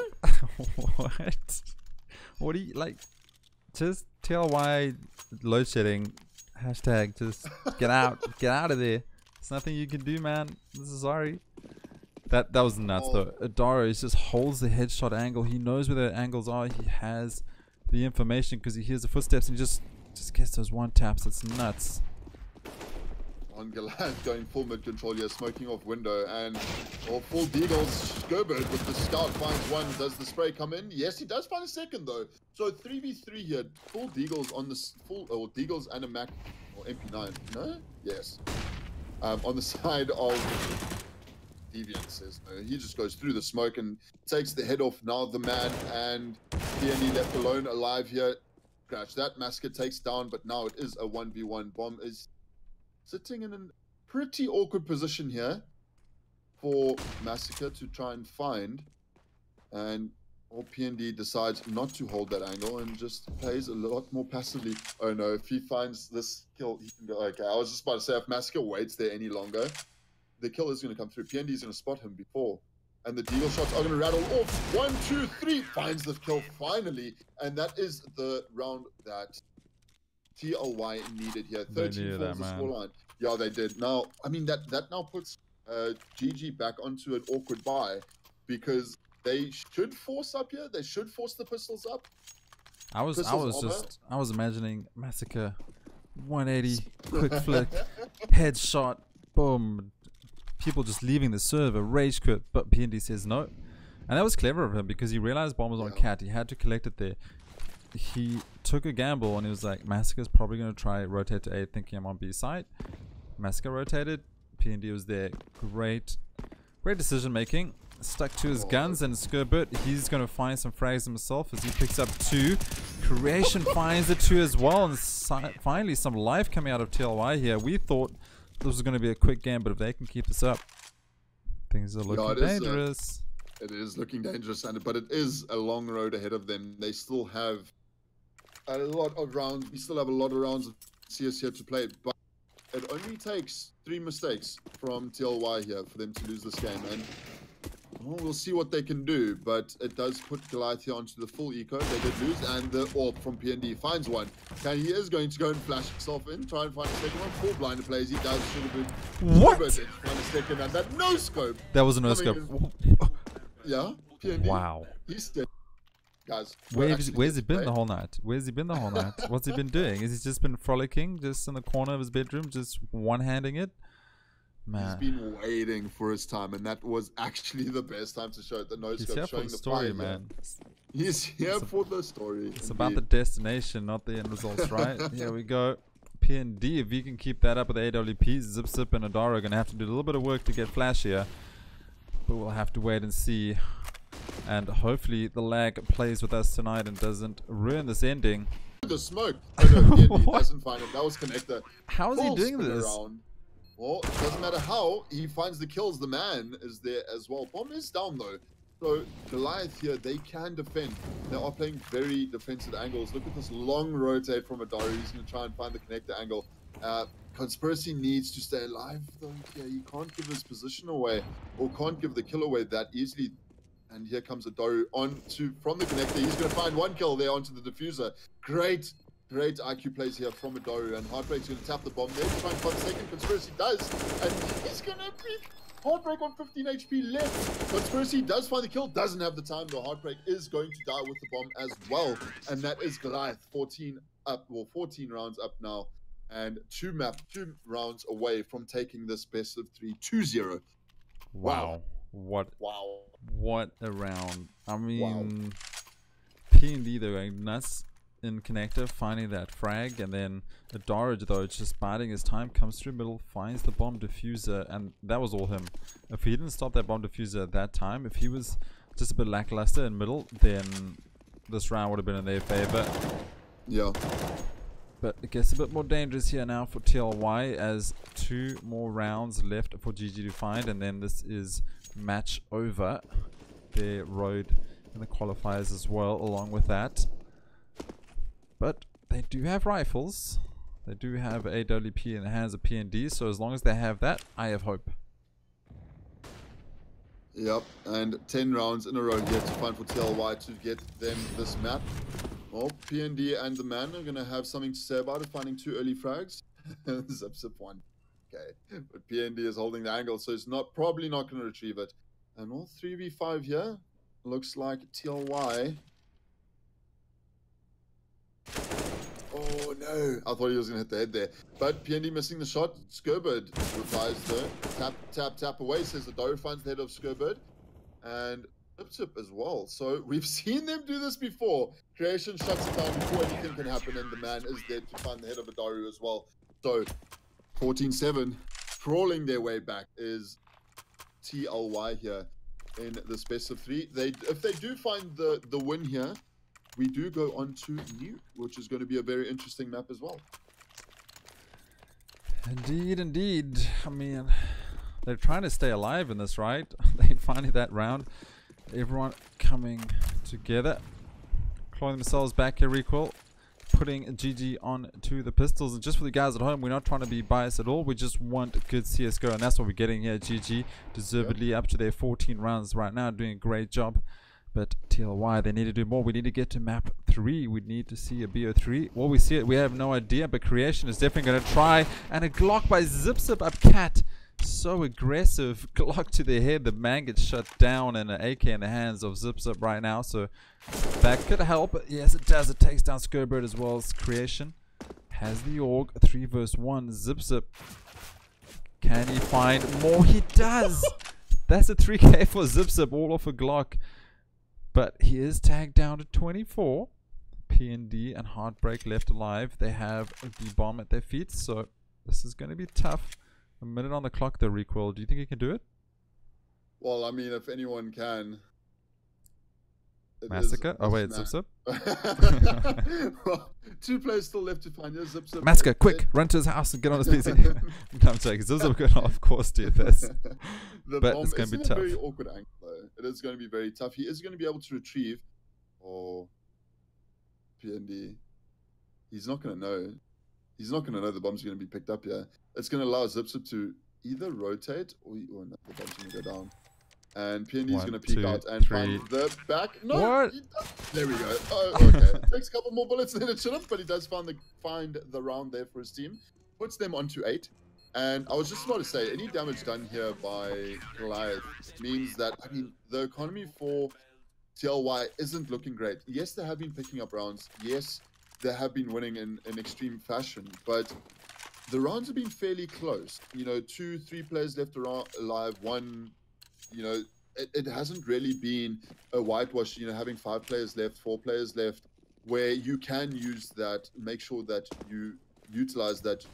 Speaker 2: What? What do you like? Just TLY load shedding. Hashtag just get out. Get out of there. There's nothing you can do, man. This is sorry. That was nuts though. Adara just holds the headshot angle. He knows where the angles are. He has the information because he hears the footsteps and he just gets those one taps. It's nuts.
Speaker 1: On Goliath going full mid control here, smoking off window, and full deagles. Skobert with the scout finds one. Does the spray come in? Yes, he does find a second though. So 3v3 here. Full deagles on this deagles and a Mac or MP9. No? Yes. On the side of Deviant says no. He just goes through the smoke and takes the head off now the man, and PND left alone alive here. Crash that. Massacre takes down, but now it is a 1v1. Bomb is sitting in a pretty awkward position here for Massacre to try and find, and PND decides not to hold that angle and just plays a lot more passively. Oh no, if he finds this kill, he can go. Okay, I was just about to say, if Massacre waits there any longer, the kill is going to come through. PND is going to spot him before, and the deagle shots are going to rattle off. 1, 2, 3, finds the kill finally, and that is the round that TLY needed here. 13 falls the scoreline. Yeah, they did. Now, I mean, that now puts GG back onto an awkward buy, because they should force up here. They should force the pistols up.
Speaker 2: I was imagining Massacre 180 quick flick headshot, boom, people just leaving the server, rage quit, but PND says no. And that was clever of him, because he realized bomb was on cat. He had to collect it there. He took a gamble and he was like, Massacre's probably going to try rotate to A, thinking I'm on B side. Massacre rotated. PND was there. Great decision making. Stuck to his guns and Skirbert. He's going to find some frags himself as he picks up 2. Creation finds the 2 as well, and finally some life coming out of TLY here. We thought this was going to be a quick game, but if they can keep this up, things are looking dangerous.
Speaker 1: It is looking dangerous, but it is a long road ahead of them. They still have a lot of rounds. We still have a lot of rounds of CS here to play, but it only takes 3 mistakes from TLY here for them to lose this game, and we'll see what they can do. But it does put Goliath here onto the full eco. They did lose, and the AWP from PND finds one. And he is going to go and flash himself in, try and find a second one. Full blind plays. He does should have been.
Speaker 2: What?
Speaker 1: Find a second, and that no scope.
Speaker 2: That was a no scope.
Speaker 1: Yeah, PND.
Speaker 2: Wow.
Speaker 1: He's dead. Guys,
Speaker 2: where's he been the whole night? Where's he been the whole night? What's he been doing? Has he just been frolicking, just in the corner of his bedroom, just one-handing it? Man.
Speaker 1: He's been waiting for his time, and that was actually the best time to show it. The no scope showing the
Speaker 2: story, man.
Speaker 1: He's here for the story.
Speaker 2: It's about the destination, not the end results, right? Here we go. PND, if you can keep that up with the AWP, Zip Zip and Adara are going to have to do a little bit of work to get flash here. But we'll have to wait and see. And hopefully the lag plays with us tonight and doesn't ruin this ending.
Speaker 1: The smoke. Oh, no, PND doesn't find him. That was connector.
Speaker 2: How is he doing this?
Speaker 1: Well, it doesn't matter how, he finds the kills. The man is there as well. Bomb is down though. So Goliath here, they can defend. They are playing very defensive angles. Look at this long rotate from Adara. He's going to try and find the connector angle. Conspiracy needs to stay alive though. Yeah, he can't give his position away, or can't give the kill away that easily. And here comes Adara from the connector. He's going to find 1 kill there onto the diffuser. Great IQ plays here from Adara, and Heartbreak's going to tap the bomb there to try and find the second. Conspiracy does, and he's going to beat Heartbreak on 15 HP left. Conspiracy does find the kill, doesn't have the time though. Heartbreak is going to die with the bomb as well, and that is Goliath 14 rounds up now, and 2 rounds away from taking this best of 3 2-0.
Speaker 2: Wow. What a round. I mean,
Speaker 1: wow.
Speaker 2: PND, they're going nuts in connector, finding that frag, and then Adara, though, it's just biding his time, comes through middle, finds the bomb diffuser, and that was all him. If he didn't stop that bomb diffuser at that time, if he was just a bit lackluster in middle, then this round would have been in their favor.
Speaker 1: Yeah.
Speaker 2: But it gets a bit more dangerous here now for TLY, as 2 more rounds left for GG to find, and then this is match over. Their road in the qualifiers as well, along with that. But they do have rifles. They do have AWP in the hands of PND, so as long as they have that, I have hope.
Speaker 1: Yep, and 10 rounds in a row here to find for TLY to get them this map. Well, PND and the man are going to have something to say about it, finding 2 early frags. Zip Zip 1. Okay, but PND is holding the angle, so it's probably not going to retrieve it. And all 3v5 here. Looks like TLY. Oh no, I thought he was going to hit the head there. But PND missing the shot. Skirbird replies though. Tap away, says the Adara finds the head of Skirbird. And Zip as well. So we've seen them do this before. Creation shuts it down before anything can happen, and the man is there to find the head of Adara as well. So 14-7, crawling their way back is TLY here in this best of 3. If they do find the win here, we do go on to Nuke, which is going to be a very interesting map as well.
Speaker 2: Indeed, indeed. I mean, they're trying to stay alive in this, right? They finally that round. Everyone coming together, clawing themselves back here, Recoil. Putting GG on to the pistols. And just for the guys at home, we're not trying to be biased at all. We just want good CSGO, and that's what we're getting here. GG, deservedly up to their 14 rounds right now, doing a great job. But TLY, they need to do more. We need to get to map 3. We need to see a BO3. Well, we see it. We have no idea, but Creation is definitely going to try. And a Glock by Zip up Cat. So aggressive. Glock to the head. The man gets shut down, and an AK in the hands of Zip right now. So that could help. Yes, it does. It takes down Scurbird as well as Creation. Has the AUG. 3 versus 1. Zip. Can he find more? He does. That's a 3K for Zip all off a Glock. But he is tagged down to 24. PND and Heartbreak left alive. They have the bomb at their feet, so this is going to be tough. A minute on the clock, though, Recoil. Do you think he can do it?
Speaker 1: Well, I mean, if anyone can.
Speaker 2: Massacre? Oh, wait, Zip?
Speaker 1: Well, 2 players still left to find. Zip.
Speaker 2: Massacre, quick! Run to his house and get on his PC. I'm joking. Zip could, of course, do this. But it's going to be tough.
Speaker 1: It's a very awkward angle, though. It is going to be very tough. He is going to be able to retrieve. Or PND. He's not going to know. He's not going to know the bomb's going to be picked up here. It's going to allow Zip to either rotate or no, the bomb's going to go down. And PND is going to peek out and find the back. No,
Speaker 2: what?
Speaker 1: There we go. Oh, okay. Takes a couple more bullets than it should have, but he does find the round there for his team. Puts them onto 8. And I was just about to say, any damage done here by Goliath means that, I mean, the economy for TLY isn't looking great. Yes, they have been picking up rounds. Yes, they have been winning in extreme fashion, but the rounds have been fairly close. You know, 2, 3 players left alive, 1, you know, it hasn't really been a whitewash, you know, having 5 players left, 4 players left, where you can use that, make sure that you utilize that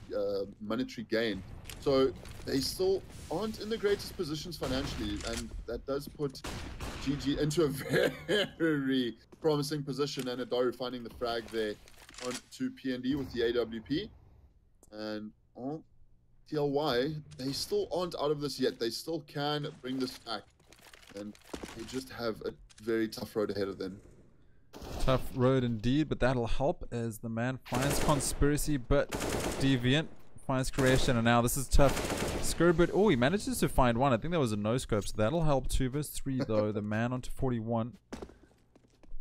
Speaker 1: monetary gain. So they still aren't in the greatest positions financially, and that does put GG into a very promising position, and Adaru finding the frag there on to PND with the AWP. And on TLY, they still aren't out of this yet. They still can bring this back, and they just have a very tough road ahead of them.
Speaker 2: Tough road indeed, but that'll help as the man finds Conspiracy, but Deviant finds Creation, and now this is tough. Scurbird, oh, he manages to find one. I think that was a no-scope, so that'll help. 2 versus 3, though. The man onto 41.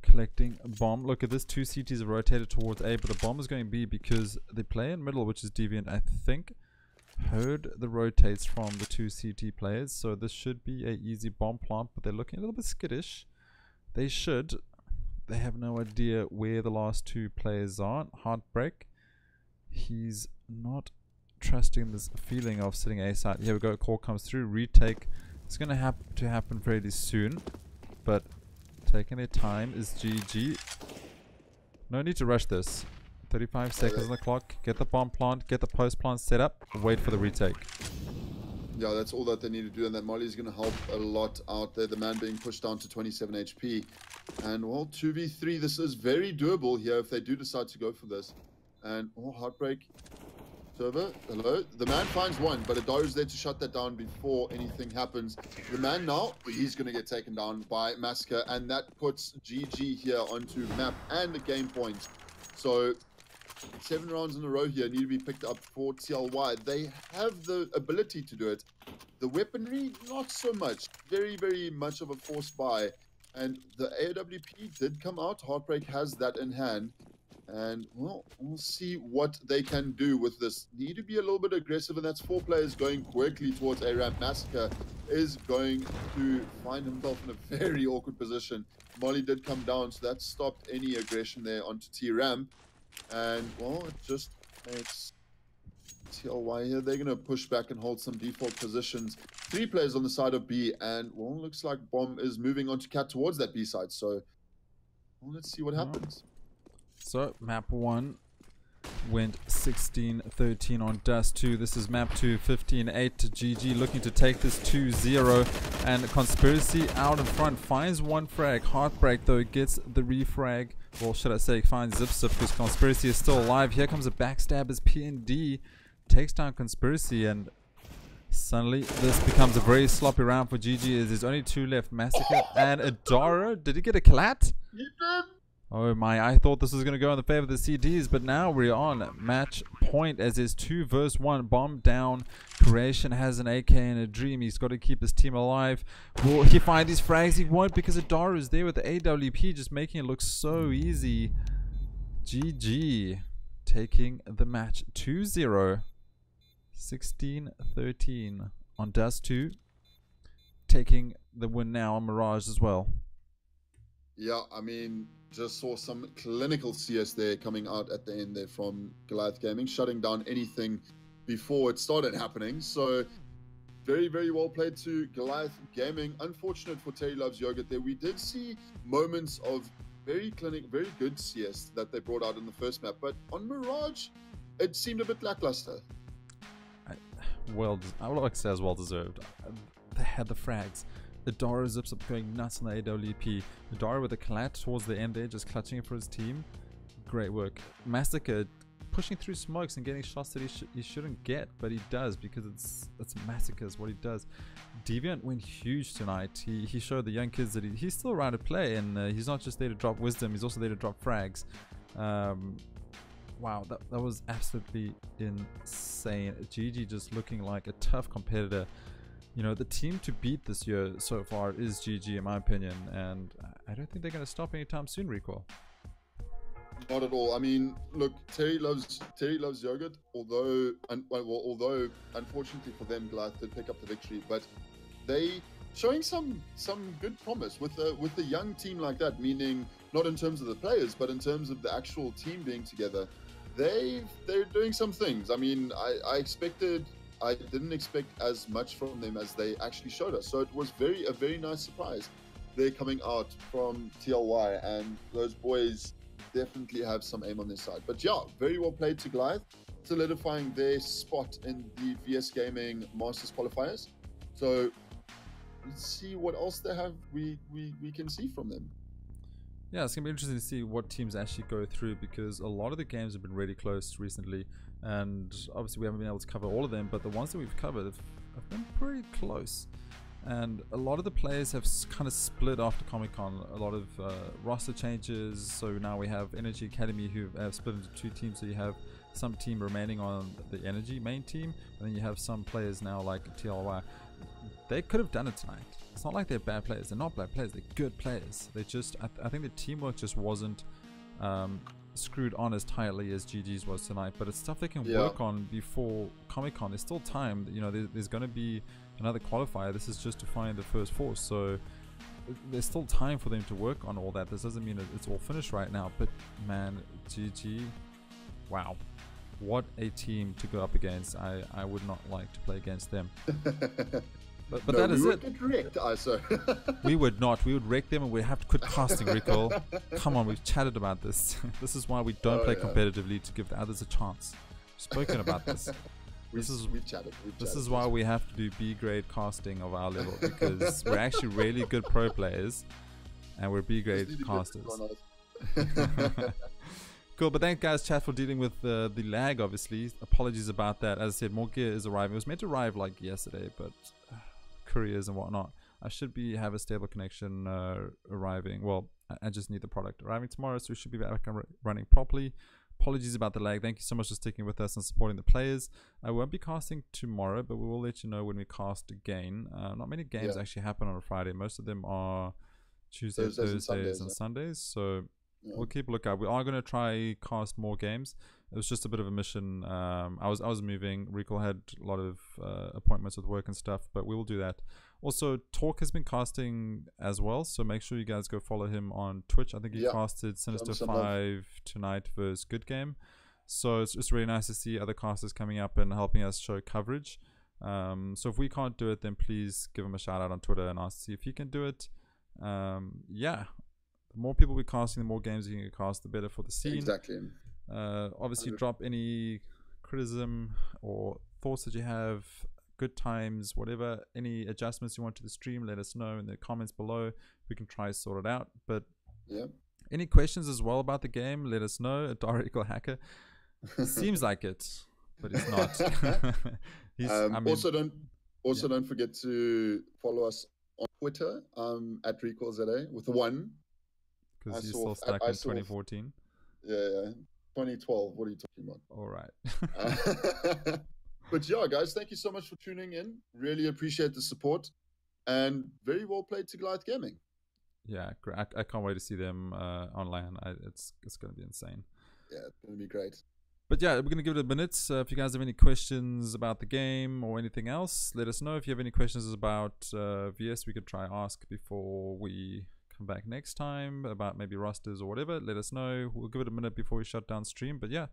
Speaker 2: Collecting a bomb. Look at this. 2 CTs have rotated towards A, but the bomb is going B because the player in middle, which is Deviant, I think, heard the rotates from the 2 CT players, so this should be a easy bomb plant, but they're looking a little bit skittish. They should. They have no idea where the last 2 players are. Heartbreak. He's not trusting this feeling of sitting A side. Here we go. Call comes through. Retake. It's going to have to happen fairly soon, but taking their time is GG. No need to rush this. 35 seconds on the clock. Get the bomb plant. Get the post plant set up. Wait for the retake.
Speaker 1: Yeah, that's all that they need to do, and that Molly is going to help a lot out there. The man being pushed down to 27 HP. And, well, 2v3, this is very doable here if they do decide to go for this. And, oh, Heartbreak. Server, hello. The man finds one, but Adaru's there to shut that down before anything happens. The man now, he's going to get taken down by Massacre, and that puts GG here onto map and the game points. So 7 rounds in a row here need to be picked up for TLY. They have the ability to do it. The weaponry, not so much. Very, very much of a forced buy. And the AWP did come out. Heartbreak has that in hand. And, well, we'll see what they can do with this. Need to be a little bit aggressive, and that's 4 players going quickly towards A-Ramp. Massacre is going to find himself in a very awkward position. Molly did come down, so that stopped any aggression there onto T-Ramp. And, well, it just makes TLY here. They're going to push back and hold some default positions. 3 players on the side of B, and, well, looks like Bomb is moving on to Cat towards that B side. So, well, let's see what happens.
Speaker 2: So, map 1. went 16-13 on Dust 2. This is map 2, 15-8 to GG, looking to take this 2-0. And Conspiracy out in front finds one frag. Heartbreak though gets the refrag. Well, should I say finds Zip because Conspiracy is still alive. Here comes a backstab as PND takes down Conspiracy, and suddenly this becomes a very sloppy round for GG as there's only 2 left. Massacre and Adara. Did he get a collat?
Speaker 1: He did.
Speaker 2: Oh my, I thought this was going to go in the favor of the CDs, but now we're on match point as there's 2 versus 1. Bomb down. Creation has an AK and a dream. He's got to keep his team alive. Will he find these frags? He won't, because Adara is there with the AWP, just making it look so easy. GG taking the match 2-0. 16-13 on Dust 2. Taking the win now on Mirage as well.
Speaker 1: Yeah, I mean, just saw some clinical CS there coming out at the end there from Goliath Gaming, shutting down anything before it started happening. So very, very well played to Goliath Gaming. Unfortunate for Terry Loves Yogurt there. We did see moments of very good CS that they brought out in the first map, but on Mirage, it seemed a bit lackluster.
Speaker 2: I would like to say as well deserved. They had the frags. Adara zips up going nuts on the AWP. Adara with a collat towards the end there, just clutching it for his team. Great work. Massacre pushing through smokes and getting shots that he shouldn't get, but he does because it's Massacre is what he does. Deviant went huge tonight. He showed the young kids that he's still around to play, and he's not just there to drop wisdom, he's also there to drop frags. Wow, that was absolutely insane. GG just looking like a tough competitor. You know, the team to beat this year so far is GG in my opinion, and I don't think they're going to stop anytime soon, Recall.
Speaker 1: Not at all. I mean, look, Terry loves Yogurt, although unfortunately for them, Goliath did pick up the victory, but they showing some good promise with a young team like that, meaning not in terms of the players, but in terms of the actual team being together. They're doing some things. I mean, I didn't expect as much from them as they actually showed us. So it was a very nice surprise. They're coming out from TLY, and those boys definitely have some aim on their side. But yeah, very well played to Goliath, solidifying their spot in the VS Gaming Masters qualifiers. So let's see what else they have we can see from them.
Speaker 2: Yeah, it's going to be interesting to see what teams actually go through, because a lot of the games have been really close recently, and obviously we haven't been able to cover all of them, but the ones that we've covered have been pretty close. And a lot of the players have kind of split after Comic-Con. A lot of roster changes, so now we have Energy Academy who have split into 2 teams, so you have some team remaining on the Energy main team, and then you have some players now like TLY. They could have done it tonight. It's not like they're bad players. They're not bad players. They're good players. They just, I think the teamwork just wasn't screwed on as tightly as GG's was tonight. But it's stuff they can work on before Comic-Con. There's still time. You know, there's going to be another qualifier. This is just to find the first 4. So there's still time for them to work on all that. This doesn't mean it's all finished right now. But man, GG, wow. What a team to go up against. I would not like to play against them. But no, that is it.
Speaker 1: Get wrecked, ISO.
Speaker 2: We would not. We would wreck them, and we'd have to quit casting, Recall. Come on, we've chatted about this. This is why we don't play competitively, to give the others a chance. We've spoken about this.
Speaker 1: We've chatted.
Speaker 2: This is why we have to do B-grade casting of our level, because we're actually really good pro players, and we're B-grade casters. Cool, but thank guys, chat, for dealing with the lag, obviously. Apologies about that. As I said, more gear is arriving. It was meant to arrive like yesterday, but couriers and whatnot. I should have a stable connection arriving. Well, I just need the product arriving tomorrow, so we should be back running properly. Apologies about the lag. Thank you so much for sticking with us and supporting the players. I won't be casting tomorrow, but we will let you know when we cast again. Not many games actually happen on a Friday. Most of them are Tuesdays, Thursdays, and Sundays. So we'll keep a lookout. We are going to try cast more games. It was just a bit of a mission. I was moving. Recall had a lot of appointments with work and stuff, but we will do that. Also, Talk has been casting as well, so make sure you guys go follow him on Twitch. I think he casted Sinister 5 tonight versus Good Game. So it's just really nice to see other casters coming up and helping us show coverage. So if we can't do it, then please give him a shout out on Twitter and ask to see if he can do it. Yeah, the more people we casting, the more games you can cast, the better for the scene.
Speaker 1: Exactly.
Speaker 2: Obviously, drop any criticism or thoughts that you have, good times, whatever, any adjustments you want to the stream, let us know in the comments below. We can try to sort it out. But
Speaker 1: yeah,
Speaker 2: any questions as well about the game, let us know. A Dialectical Hacker seems like it, but he's not. I mean,
Speaker 1: don't forget to follow us on Twitter at RecallZA with one.
Speaker 2: Because you're still stuck in 2014.
Speaker 1: Yeah, 2012. What are you talking about?
Speaker 2: All right.
Speaker 1: But yeah, guys, thank you so much for tuning in. Really appreciate the support, and very well played to Goliath Gaming.
Speaker 2: Yeah, I can't wait to see them online. It's going to be insane.
Speaker 1: Yeah, it's going to be great.
Speaker 2: But yeah, we're going to give it a minute. If you guys have any questions about the game or anything else, let us know. If you have any questions about VS, we could try ask before we come back next time about maybe rosters or whatever. Let us know. We'll give it a minute before we shut down stream. But yeah,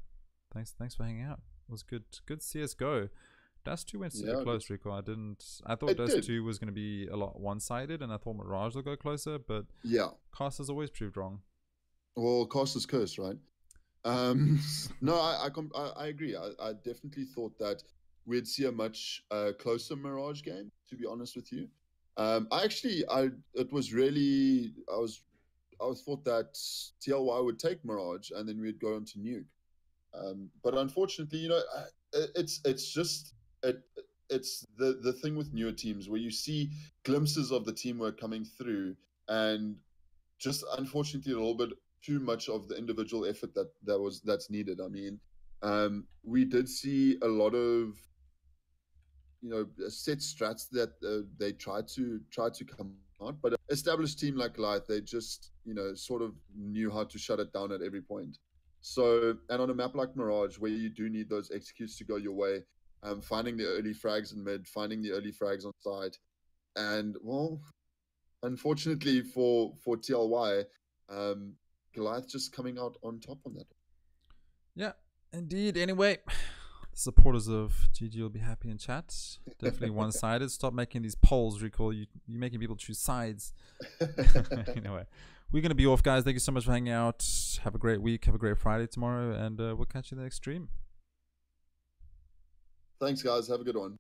Speaker 2: thanks for hanging out. It was good CSGO. Dust 2 went super close, Rico. I thought Dust 2 was going to be a lot one-sided, and I thought Mirage will go closer, but
Speaker 1: yeah,
Speaker 2: Cast has always proved wrong.
Speaker 1: Well, Cast is cursed, right? No, I agree. I definitely thought that we'd see a much closer Mirage game, to be honest with you. I thought that TLY would take Mirage and then we'd go on to Nuke. But unfortunately, you know, it's the thing with newer teams where you see glimpses of the teamwork coming through, and just unfortunately a little bit too much of the individual effort that's needed. I mean, we did see a lot of, you know, set strats that they tried to come out, but an established team like Goliath, they just, you know, sort of knew how to shut it down at every point. So, and on a map like Mirage, where you do need those executes to go your way, finding the early frags in mid, finding the early frags on side, and well, unfortunately for TLY, Goliath just coming out on top on that.
Speaker 2: Yeah, indeed. Anyway, supporters of GG will be happy in chat. Definitely one-sided. Stop making these polls, Recall. You're making people choose sides. Anyway, we're going to be off, guys. Thank you so much for hanging out. Have a great week. Have a great Friday tomorrow. And we'll catch you in the next stream.
Speaker 1: Thanks, guys. Have a good one.